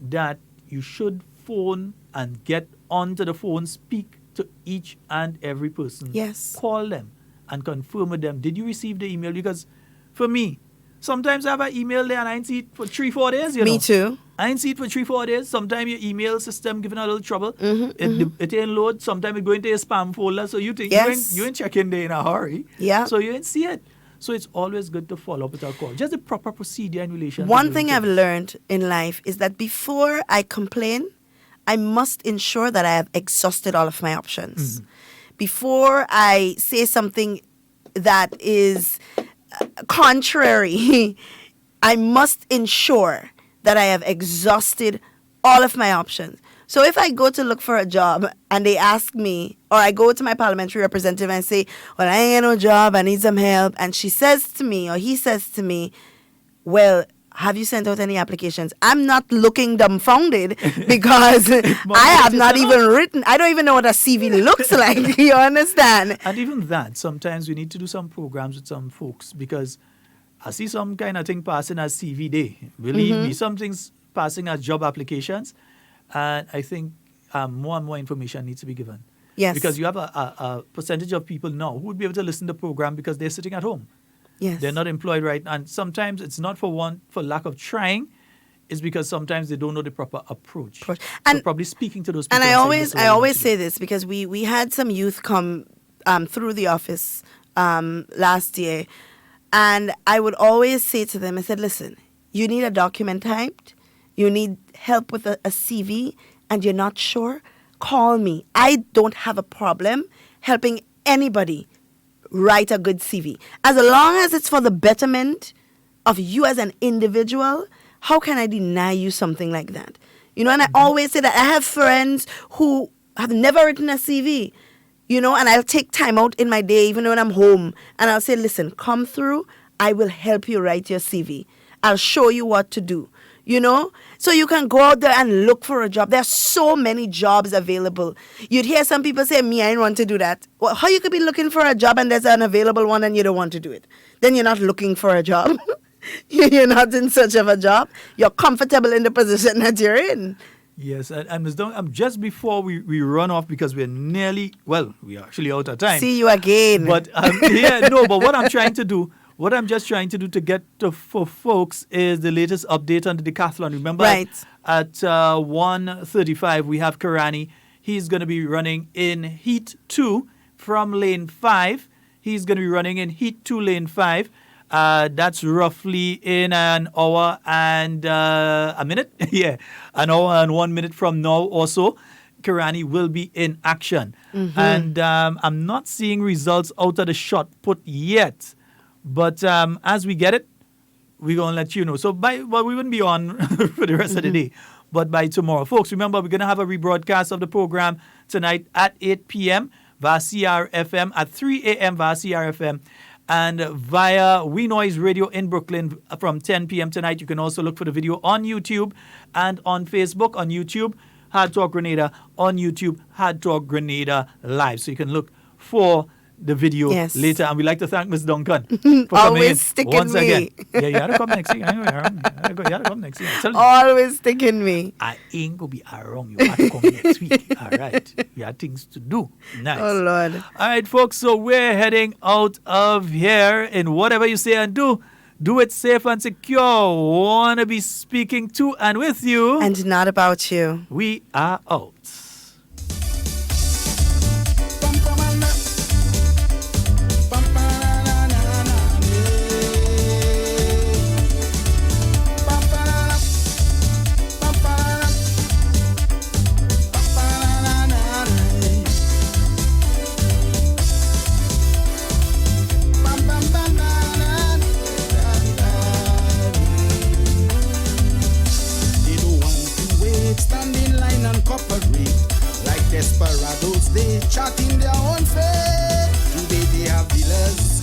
that you should phone and get onto the phone, speak to each and every person. Yes. Call them and confirm with them, did you receive the email? Because for me, sometimes I have an email there and I ain't see it for 3-4 days. Me too. I ain't see it for 3-4 days. Sometimes your email system giving a little trouble. It ain't load. Sometimes it go into your spam folder. So you think you ain't checking there in a hurry. Yeah. So you ain't see it. So it's always good to follow up with our call. Just the proper procedure in relation. One thing I've learned in life is that before I complain, I must ensure that I have exhausted all of my options. Before I say something that is contrary, I must ensure that I have exhausted all of my options. So if I go to look for a job and they ask me, or I go to my parliamentary representative and say, well, I ain't got no job, I need some help. And she says to me, or he says to me, well, have you sent out any applications? I'm not looking dumbfounded because I have not even written, I don't even know what a CV looks like. You understand? And even that, sometimes we need to do some programs with some folks because I see some kind of thing passing as CV day. Believe me, some things passing as job applications. And I think more and more information needs to be given. Yes. Because you have a percentage of people now who would be able to listen to the program because they're sitting at home. Yes. They're not employed right. And sometimes it's not for lack of trying. It's because sometimes they don't know the proper approach. And so probably speaking to those people. And I saying, always say this because we had some youth come through the office last year. And I would always say to them, I said, listen, you need a document typed. You need help with a CV and you're not sure, call me. I don't have a problem helping anybody write a good CV. As long as it's for the betterment of you as an individual, how can I deny you something like that? You know, and I always say that I have friends who have never written a CV, you know, and I'll take time out in my day, even when I'm home, and I'll say, listen, come through, I will help you write your CV. I'll show you what to do. You know, so you can go out there and look for a job. There are so many jobs available. You'd hear some people say, me, I don't want to do that. Well, how you could be looking for a job and there's an available one and you don't want to do it? Then you're not looking for a job. You're not in search of a job. You're comfortable in the position that you're in. Yes, and Ms. Dung, just before we run off because we're we're actually out of time. See you again. But but what I'm trying to do, what I'm just trying to do to get for folks is the latest update on the decathlon. Remember, at 1:35 we have Karani. He's going to be running in Heat 2 from Lane 5. He's going to be running in Heat 2, Lane 5. That's roughly in an hour and a minute. An hour and 1 minute from now or so. Karani will be in action. And I'm not seeing results out of the shot put yet. But as we get it, we're going to let you know. So we wouldn't be on for the rest of the day, but by tomorrow. Folks, remember, we're going to have a rebroadcast of the program tonight at 8 p.m. via CRFM, at 3 a.m. via CRFM, and via We Noise Radio in Brooklyn from 10 p.m. tonight. You can also look for the video on YouTube and on Facebook. On YouTube, Hard Talk Grenada. On YouTube, Hard Talk Grenada Live. So you can look for the video later. And we'd like to thank Ms. Duncan for coming in once again. Yeah, you had to come next week. Anyway, you had to come next week. Always sticking me. I ain't going to be around. You have to come next week. All right. We have things to do. Nice. Oh, Lord. All right, folks. So we're heading out of here. And whatever you say and do it safe and secure. Want to be speaking to and with you. And not about you. We are out. Desperados, they chatting their own fate. Today they have dealers,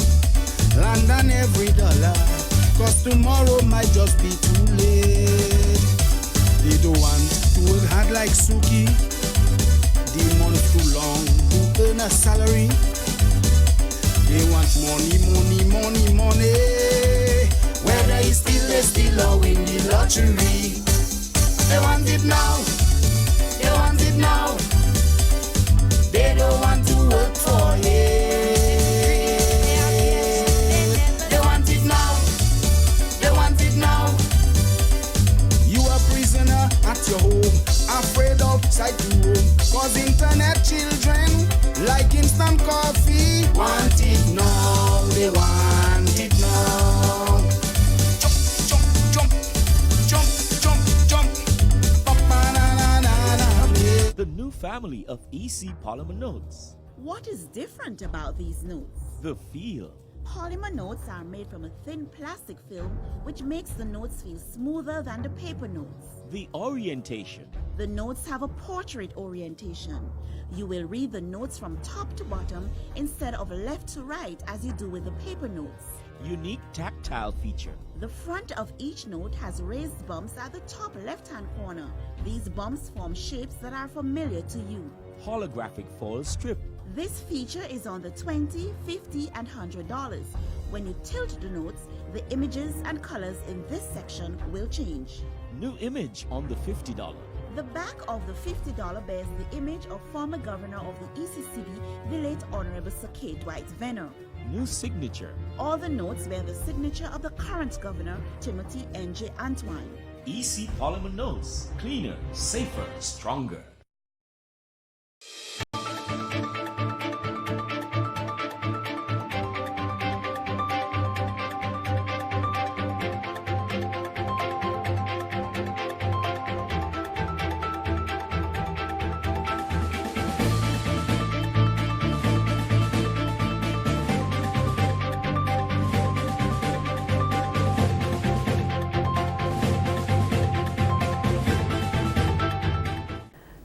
land on every dollar, cause tomorrow might just be too late. They don't want to work hard like Suki, the month too long to earn a salary. They want money, money, money, money. Whether it's still they still or win the lottery. They want it now, they want it now. They don't want to work for it. They want it now. They want it now. You a prisoner at your home, afraid outside the room. Cause internet children like instant coffee want it now. They want it of EC polymer notes. What is different about these notes? The feel. Polymer notes are made from a thin plastic film which makes the notes feel smoother than the paper notes. The orientation. The notes have a portrait orientation. You will read the notes from top to bottom instead of left to right as you do with the paper notes. Unique tactile feature. The front of each note has raised bumps at the top left-hand corner. These bumps form shapes that are familiar to you. Holographic foil strip. This feature is on the $20, $50, and $100. When you tilt the notes, the images and colors in this section will change. New image on the $50. The back of the $50 bears the image of former governor of the ECCB, the late Honorable Sir K. Dwight Venner. New signature. All the notes bear the signature of the current governor, Timothy N.J. Antoine. EC polymer notes. Cleaner, safer, stronger.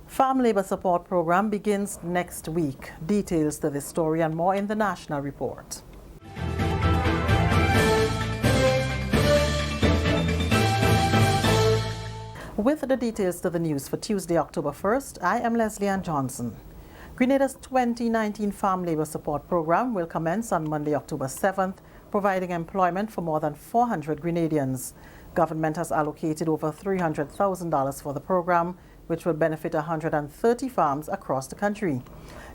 Farm Labor Support Program begins next week. Details to this story and more in the National Report. With the details to the news for Tuesday, October 1st, I am Leslie Ann Johnson. Grenada's 2019 Farm Labor Support Program will commence on Monday, October 7th, providing employment for more than 400 Grenadians. Government has allocated over $300,000 for the program, which will benefit 130 farms across the country.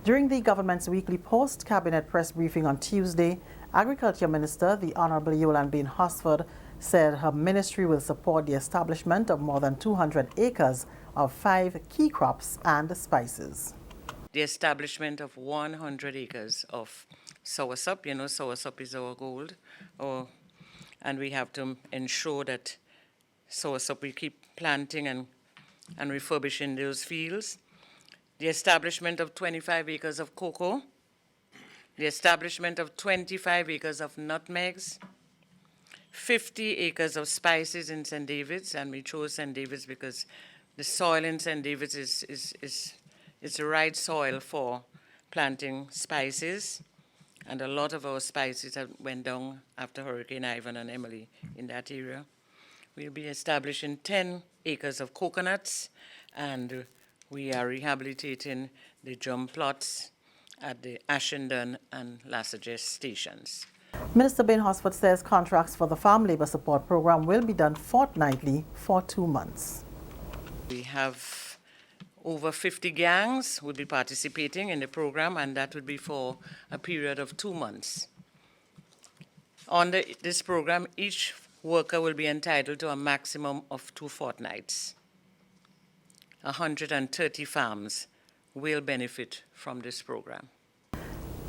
During the government's weekly post-cabinet press briefing on Tuesday, Agriculture Minister, the Honorable Yolande Bain Hosford, said her ministry will support the establishment of more than 200 acres of 5 key crops and spices. The establishment of 100 acres of soursop. You know, soursop is our gold. And we have to ensure that soursop, we keep planting and refurbishing those fields. The establishment of 25 acres of cocoa. The establishment of 25 acres of nutmegs. 50 acres of spices in St. David's, and we chose St. David's because the soil in St. David's is the right soil for planting spices, and a lot of our spices have went down after Hurricane Ivan and Emily in that area. We'll be establishing 10 acres of coconuts, and we are rehabilitating the drum plots at the Ashenden and Lassages stations. Minister Bain Hosford says contracts for the Farm Labor Support Program will be done fortnightly for 2 months. We have over 50 gangs will be participating in the program, and that would be for a period of 2 months. On this program, each worker will be entitled to a maximum of 2 fortnights. 130 farms will benefit from this program.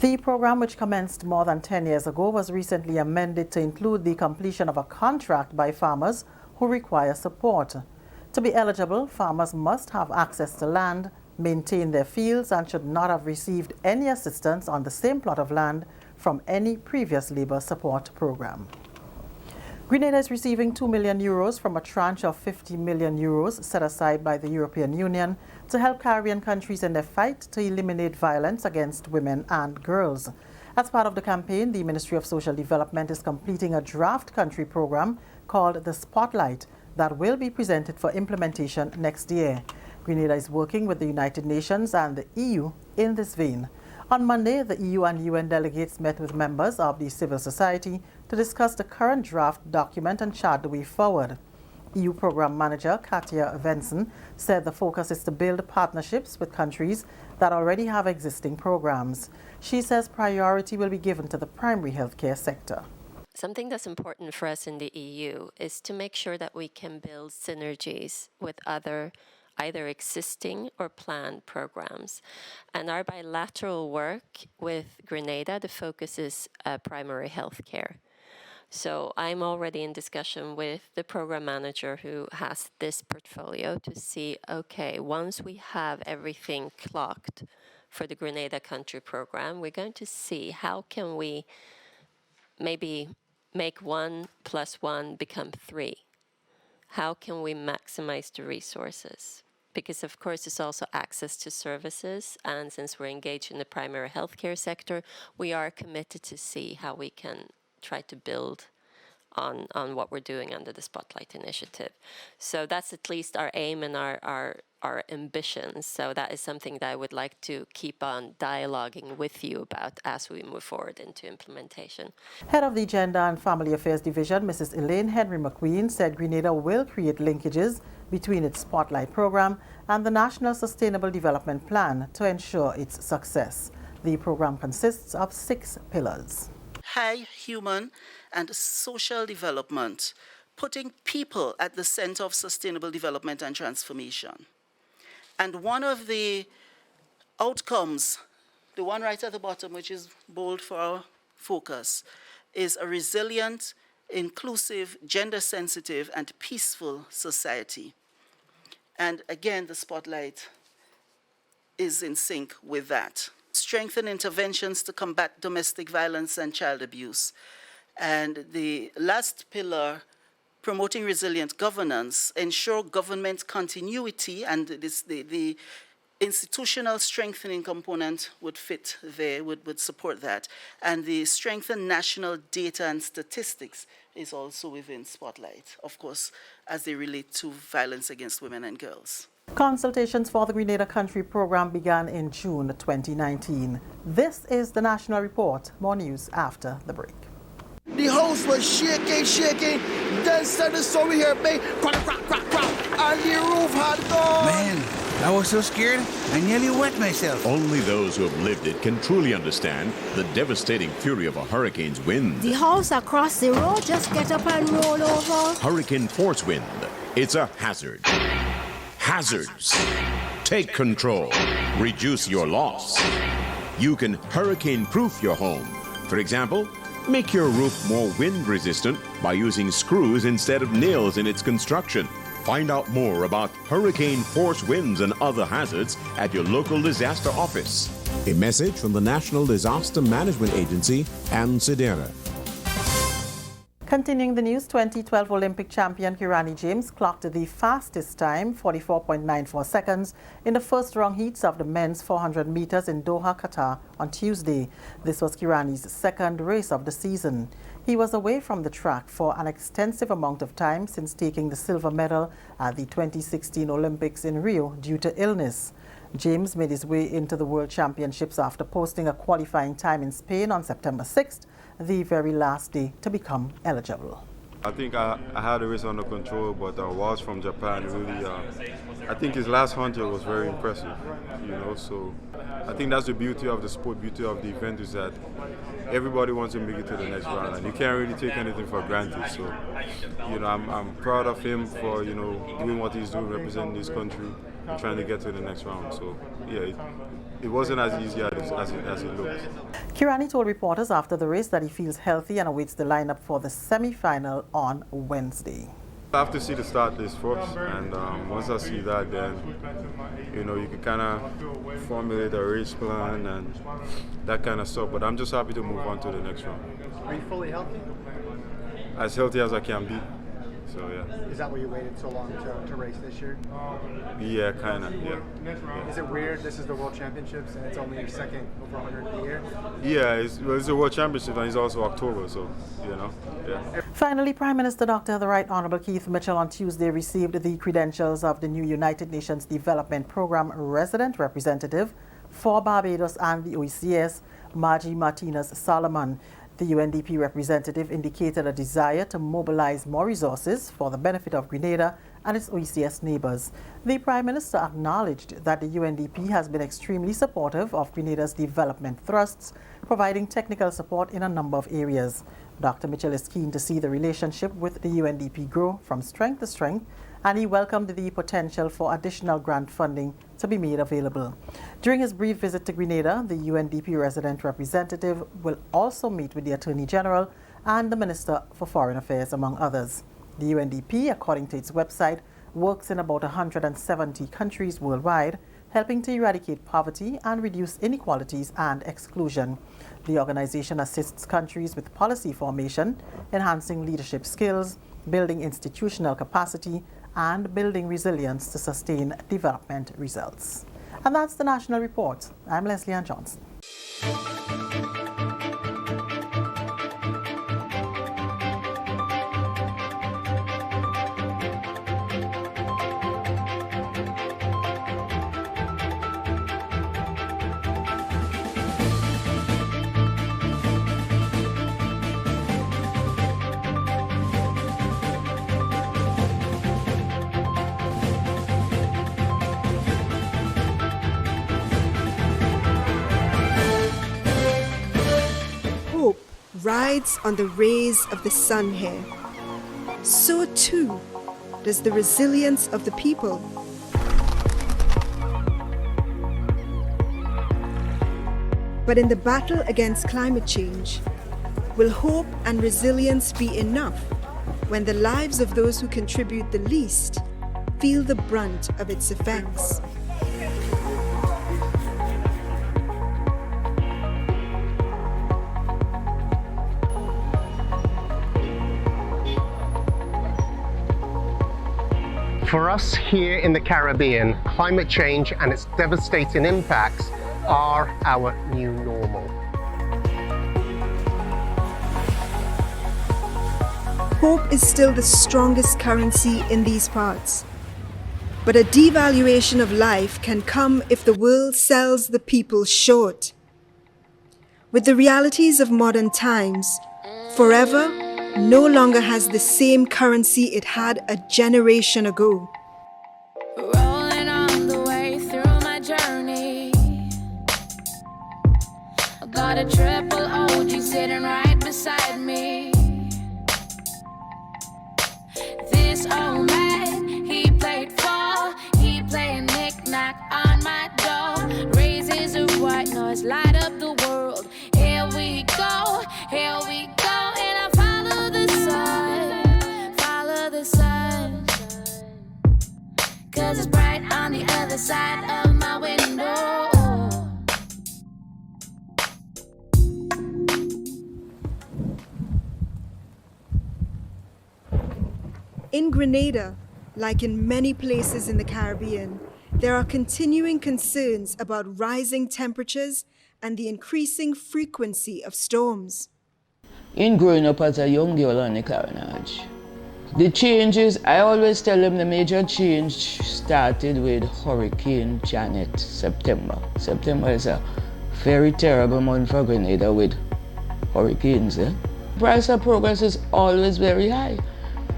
The program, which commenced more than 10 years ago, was recently amended to include the completion of a contract by farmers who require support. To be eligible, farmers must have access to land, maintain their fields, and should not have received any assistance on the same plot of land from any previous labor support program. Grenada is receiving €2 million from a tranche of €50 million set aside by the European Union to help Caribbean countries in their fight to eliminate violence against women and girls. As part of the campaign, the Ministry of Social Development is completing a draft country program called the Spotlight that will be presented for implementation next year. Grenada is working with the United Nations and the EU in this vein. On Monday, the EU and UN delegates met with members of the civil society to discuss the current draft document and chart the way forward. EU Program Manager Katia Venson said the focus is to build partnerships with countries that already have existing programs. She says priority will be given to the primary healthcare sector. Something that's important for us in the EU is to make sure that we can build synergies with other either existing or planned programs. And our bilateral work with Grenada, the focus is primary health care. So I'm already in discussion with the program manager who has this portfolio to see, okay, once we have everything clocked for the Grenada Country Program, we're going to see how can we maybe make 1 + 1 become 3. How can we maximize the resources? Because of course it's also access to services, and since we're engaged in the primary healthcare sector, we are committed to see how we can try to build on what we're doing under the Spotlight Initiative. So that's at least our aim and our ambitions. So that is something that I would like to keep on dialoguing with you about as we move forward into implementation. Head of the Gender and Family Affairs Division, Mrs. Elaine Henry McQueen, said Grenada will create linkages between its Spotlight program and the National Sustainable Development Plan to ensure its success. The program consists of 6 pillars. High human and social development, putting people at the center of sustainable development and transformation. And one of the outcomes, the one right at the bottom, which is bold for our focus, is a resilient, inclusive, gender-sensitive, and peaceful society. And again, the Spotlight is in sync with that. Strengthen interventions to combat domestic violence and child abuse. And the last pillar, promoting resilient governance, ensure government continuity, and the institutional strengthening component would fit there, would support that. And the strengthen national data and statistics is also within Spotlight, of course, as they relate to violence against women and girls. Consultations for the Grenada Country Program began in June 2019. This is the National Report. More news after the break. The house was shaking. Then suddenly saw we hear bang, crack, and the roof had gone. Man, I was so scared, I nearly wet myself. Only those who have lived it can truly understand the devastating fury of a hurricane's wind. The house across the road just get up and roll over. Hurricane force wind. It's a hazard. Hazards. Take control. Reduce your loss. You can hurricane-proof your home. For example, make your roof more wind-resistant by using screws instead of nails in its construction. Find out more about hurricane force winds and other hazards at your local disaster office. A message from the National Disaster Management Agency and SEDERA. Continuing the news, 2012 Olympic champion Kirani James clocked the fastest time, 44.94 seconds, in the first round heats of the men's 400 meters in Doha, Qatar on Tuesday. This was Kirani's second race of the season. He was away from the track for an extensive amount of time since taking the silver medal at the 2016 Olympics in Rio due to illness. James made his way into the World Championships after posting a qualifying time in Spain on September 6th, the very last day to become eligible. I think I had the race under control, but Walsh from Japan really, I think his last 100 was very impressive, so I think that's the beauty of the sport, beauty of the event is that everybody wants to make it to the next round, and you can't really take anything for granted. So, I'm proud of him for, doing what he's doing, representing this country and trying to get to the next round. So, yeah, it wasn't as easy as it looked. Kirani told reporters after the race that he feels healthy and awaits the lineup for the semi-final on Wednesday. I have to see the start list first, and once I see that, then you can kind of formulate a race plan and that kind of stuff. But I'm just happy to move on to the next round. Are you fully healthy? As healthy as I can be. So yeah. Is that why you waited so long to race this year? Yeah, kind of. Yeah. Is it weird? This is the World Championships, and it's only your second over 100 a year. Yeah, it's the World Championship, and it's also October, so yeah. Finally, Prime Minister Dr. The Right Honourable Keith Mitchell on Tuesday received the credentials of the new United Nations Development Programme resident representative for Barbados and the OECS, Margie Martinez-Solomon. The UNDP representative indicated a desire to mobilize more resources for the benefit of Grenada and its OECS neighbors. The Prime Minister acknowledged that the UNDP has been extremely supportive of Grenada's development thrusts, providing technical support in a number of areas. Dr. Mitchell is keen to see the relationship with the UNDP grow from strength to strength, and he welcomed the potential for additional grant funding to be made available. During his brief visit to Grenada, the UNDP resident representative will also meet with the Attorney General and the Minister for Foreign Affairs, among others. The UNDP, according to its website, works in about 170 countries worldwide, helping to eradicate poverty and reduce inequalities and exclusion. The organization assists countries with policy formation, enhancing leadership skills, building institutional capacity, and building resilience to sustain development results. And that's the National Report. I'm Leslie Ann Johnson. Rides on the rays of the sun here. So too does the resilience of the people. But in the battle against climate change, will hope and resilience be enough when the lives of those who contribute the least feel the brunt of its effects? For us here in the Caribbean, climate change and its devastating impacts are our new normal. Hope is still the strongest currency in these parts. But a devaluation of life can come if the world sells the people short. With the realities of modern times, forever no longer has the same currency it had a generation ago. Rolling on the way through my journey, I got a triple OG sitting right beside me. This old man, he played fall, he played knick-knack on my door. Raises a white noise, light up the world. Here we go, and I follow the sun, 'cause it's bright on the other side of my window. In Grenada, like in many places in the Caribbean, there are continuing concerns about rising temperatures and the increasing frequency of storms. In growing up as a young girl on the Carriacou, the changes, I always tell them the major change started with Hurricane Janet, September. September is a very terrible month for Grenada with hurricanes. Price of progress is always very high.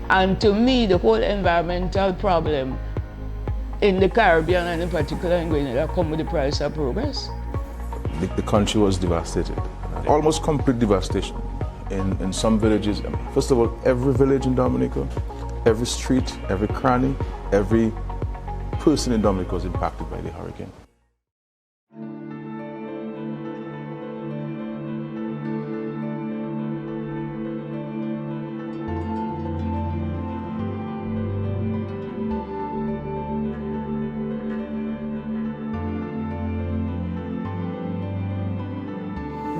And to me, the whole environmental problem in the Caribbean and in particular in Grenada come with the price of progress. The country was devastated, almost complete devastation. In some villages, first of all, every village in Dominica, every street, every cranny, every person in Dominica was impacted by the hurricane.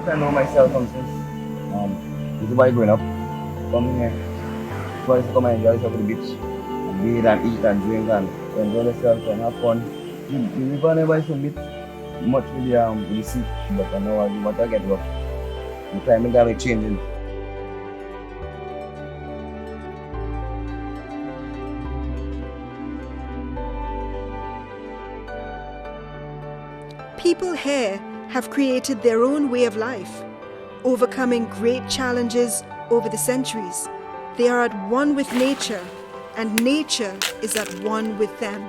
I know myself from since this is why growing up, coming here, so I used to come and enjoy yourself at the beach, and bathe and eat and drink and enjoy yourself and have fun. The river never used to meet much with the sea, but I know the water get rough. The climate got changing. People here have created their own way of life, overcoming great challenges over the centuries. They are at one with nature, and nature is at one with them.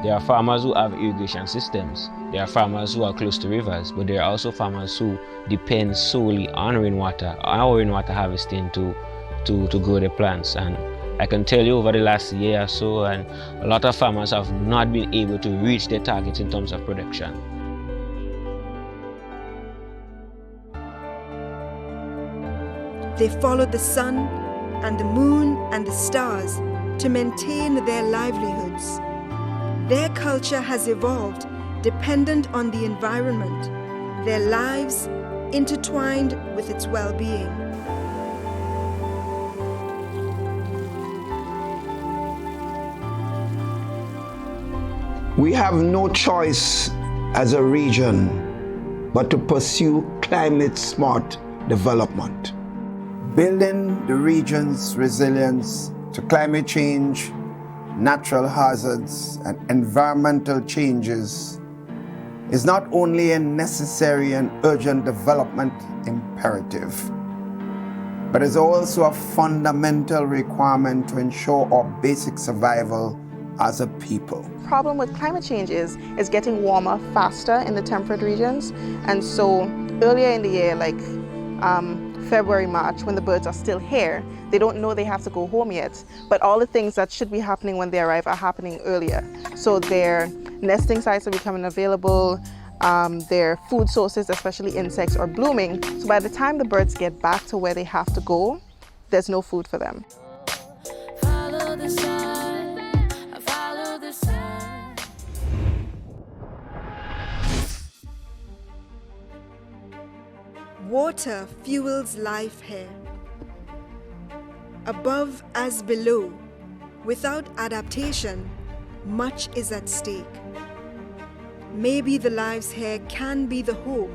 There are farmers who have irrigation systems. There are farmers who are close to rivers, but there are also farmers who depend solely on rainwater harvesting to grow their plants. And I can tell you over the last year or so, and a lot of farmers have not been able to reach their targets in terms of production. They followed the sun and the moon and the stars to maintain their livelihoods. Their culture has evolved dependent on the environment, their lives intertwined with its well-being. We have no choice as a region but to pursue climate-smart development. Building the region's resilience to climate change, natural hazards, and environmental changes is not only a necessary and urgent development imperative, but is also a fundamental requirement to ensure our basic survival as a people. The problem with climate change is it's getting warmer faster in the temperate regions, and so earlier in the year, like February, March, when the birds are still here, they don't know they have to go home yet, but all the things that should be happening when they arrive are happening earlier. So their nesting sites are becoming available, their food sources, especially insects, are blooming. So by the time the birds get back to where they have to go, there's no food for them. Follow the sun, I follow the sun. Water fuels life here. Above as below, without adaptation, much is at stake. Maybe the lives here can be the hope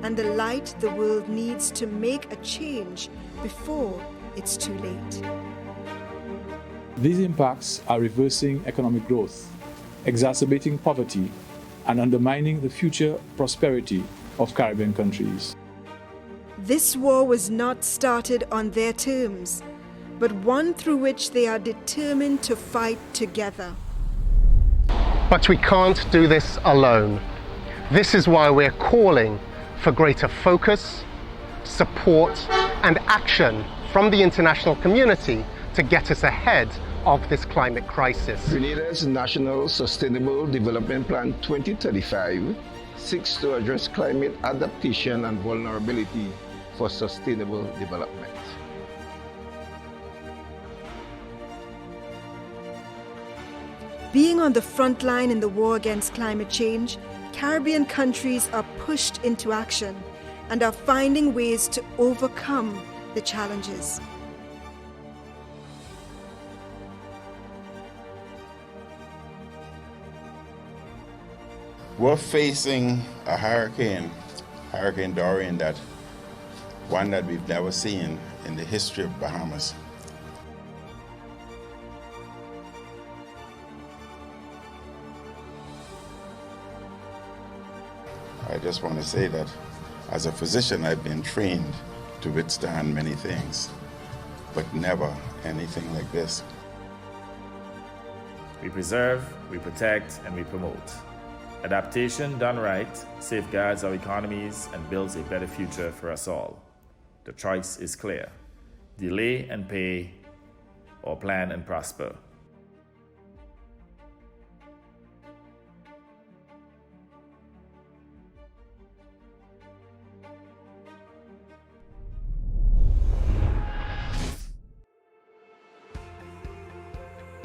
and the light the world needs to make a change before it's too late. These impacts are reversing economic growth, exacerbating poverty, and undermining the future prosperity of Caribbean countries. This war was not started on their terms, but one through which they are determined to fight together. But we can't do this alone. This is why we're calling for greater focus, support, and action from the international community to get us ahead of this climate crisis. Grenada's National Sustainable Development Plan 2035 seeks to address climate adaptation and vulnerability for sustainable development. Being on the front line in the war against climate change, Caribbean countries are pushed into action and are finding ways to overcome the challenges. We're facing a Hurricane Dorian, one that we've never seen in the history of Bahamas. I just want to say that as a physician, I've been trained to withstand many things, but never anything like this. We preserve, we protect, and we promote. Adaptation done right safeguards our economies and builds a better future for us all. The choice is clear. Delay and pay, or plan and prosper.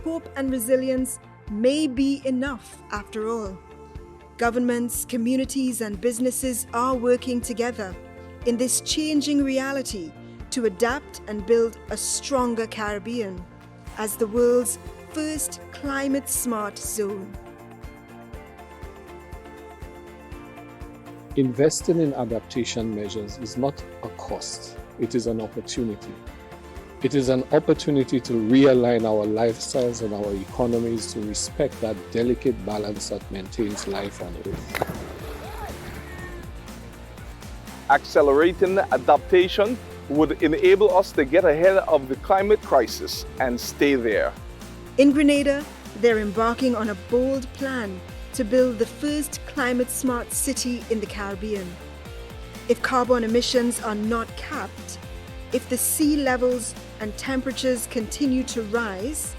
Hope and resilience may be enough after all. Governments, communities, and businesses are working together in this changing reality to adapt and build a stronger Caribbean as the world's first climate-smart zone. Investing in adaptation measures is not a cost, it is an opportunity. It is an opportunity to realign our lifestyles and our economies to respect that delicate balance that maintains life on Earth. Accelerating adaptation would enable us to get ahead of the climate crisis and stay there. In Grenada, they're embarking on a bold plan to build the first climate-smart city in the Caribbean. If carbon emissions are not capped, if the sea levels and temperatures continue to rise,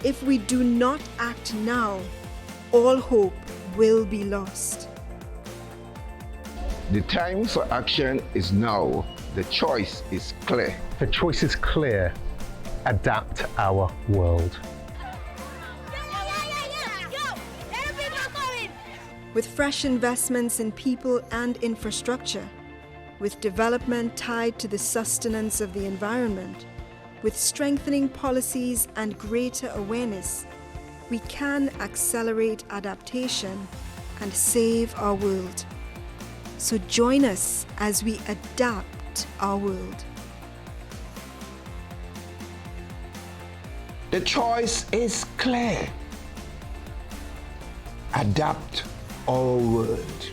if we do not act now, all hope will be lost. The time for action is now. The choice is clear. The choice is clear. Adapt our world. With fresh investments in people and infrastructure, with development tied to the sustenance of the environment, with strengthening policies and greater awareness, we can accelerate adaptation and save our world. So join us as we adapt our world. The choice is clear. Adapt our world.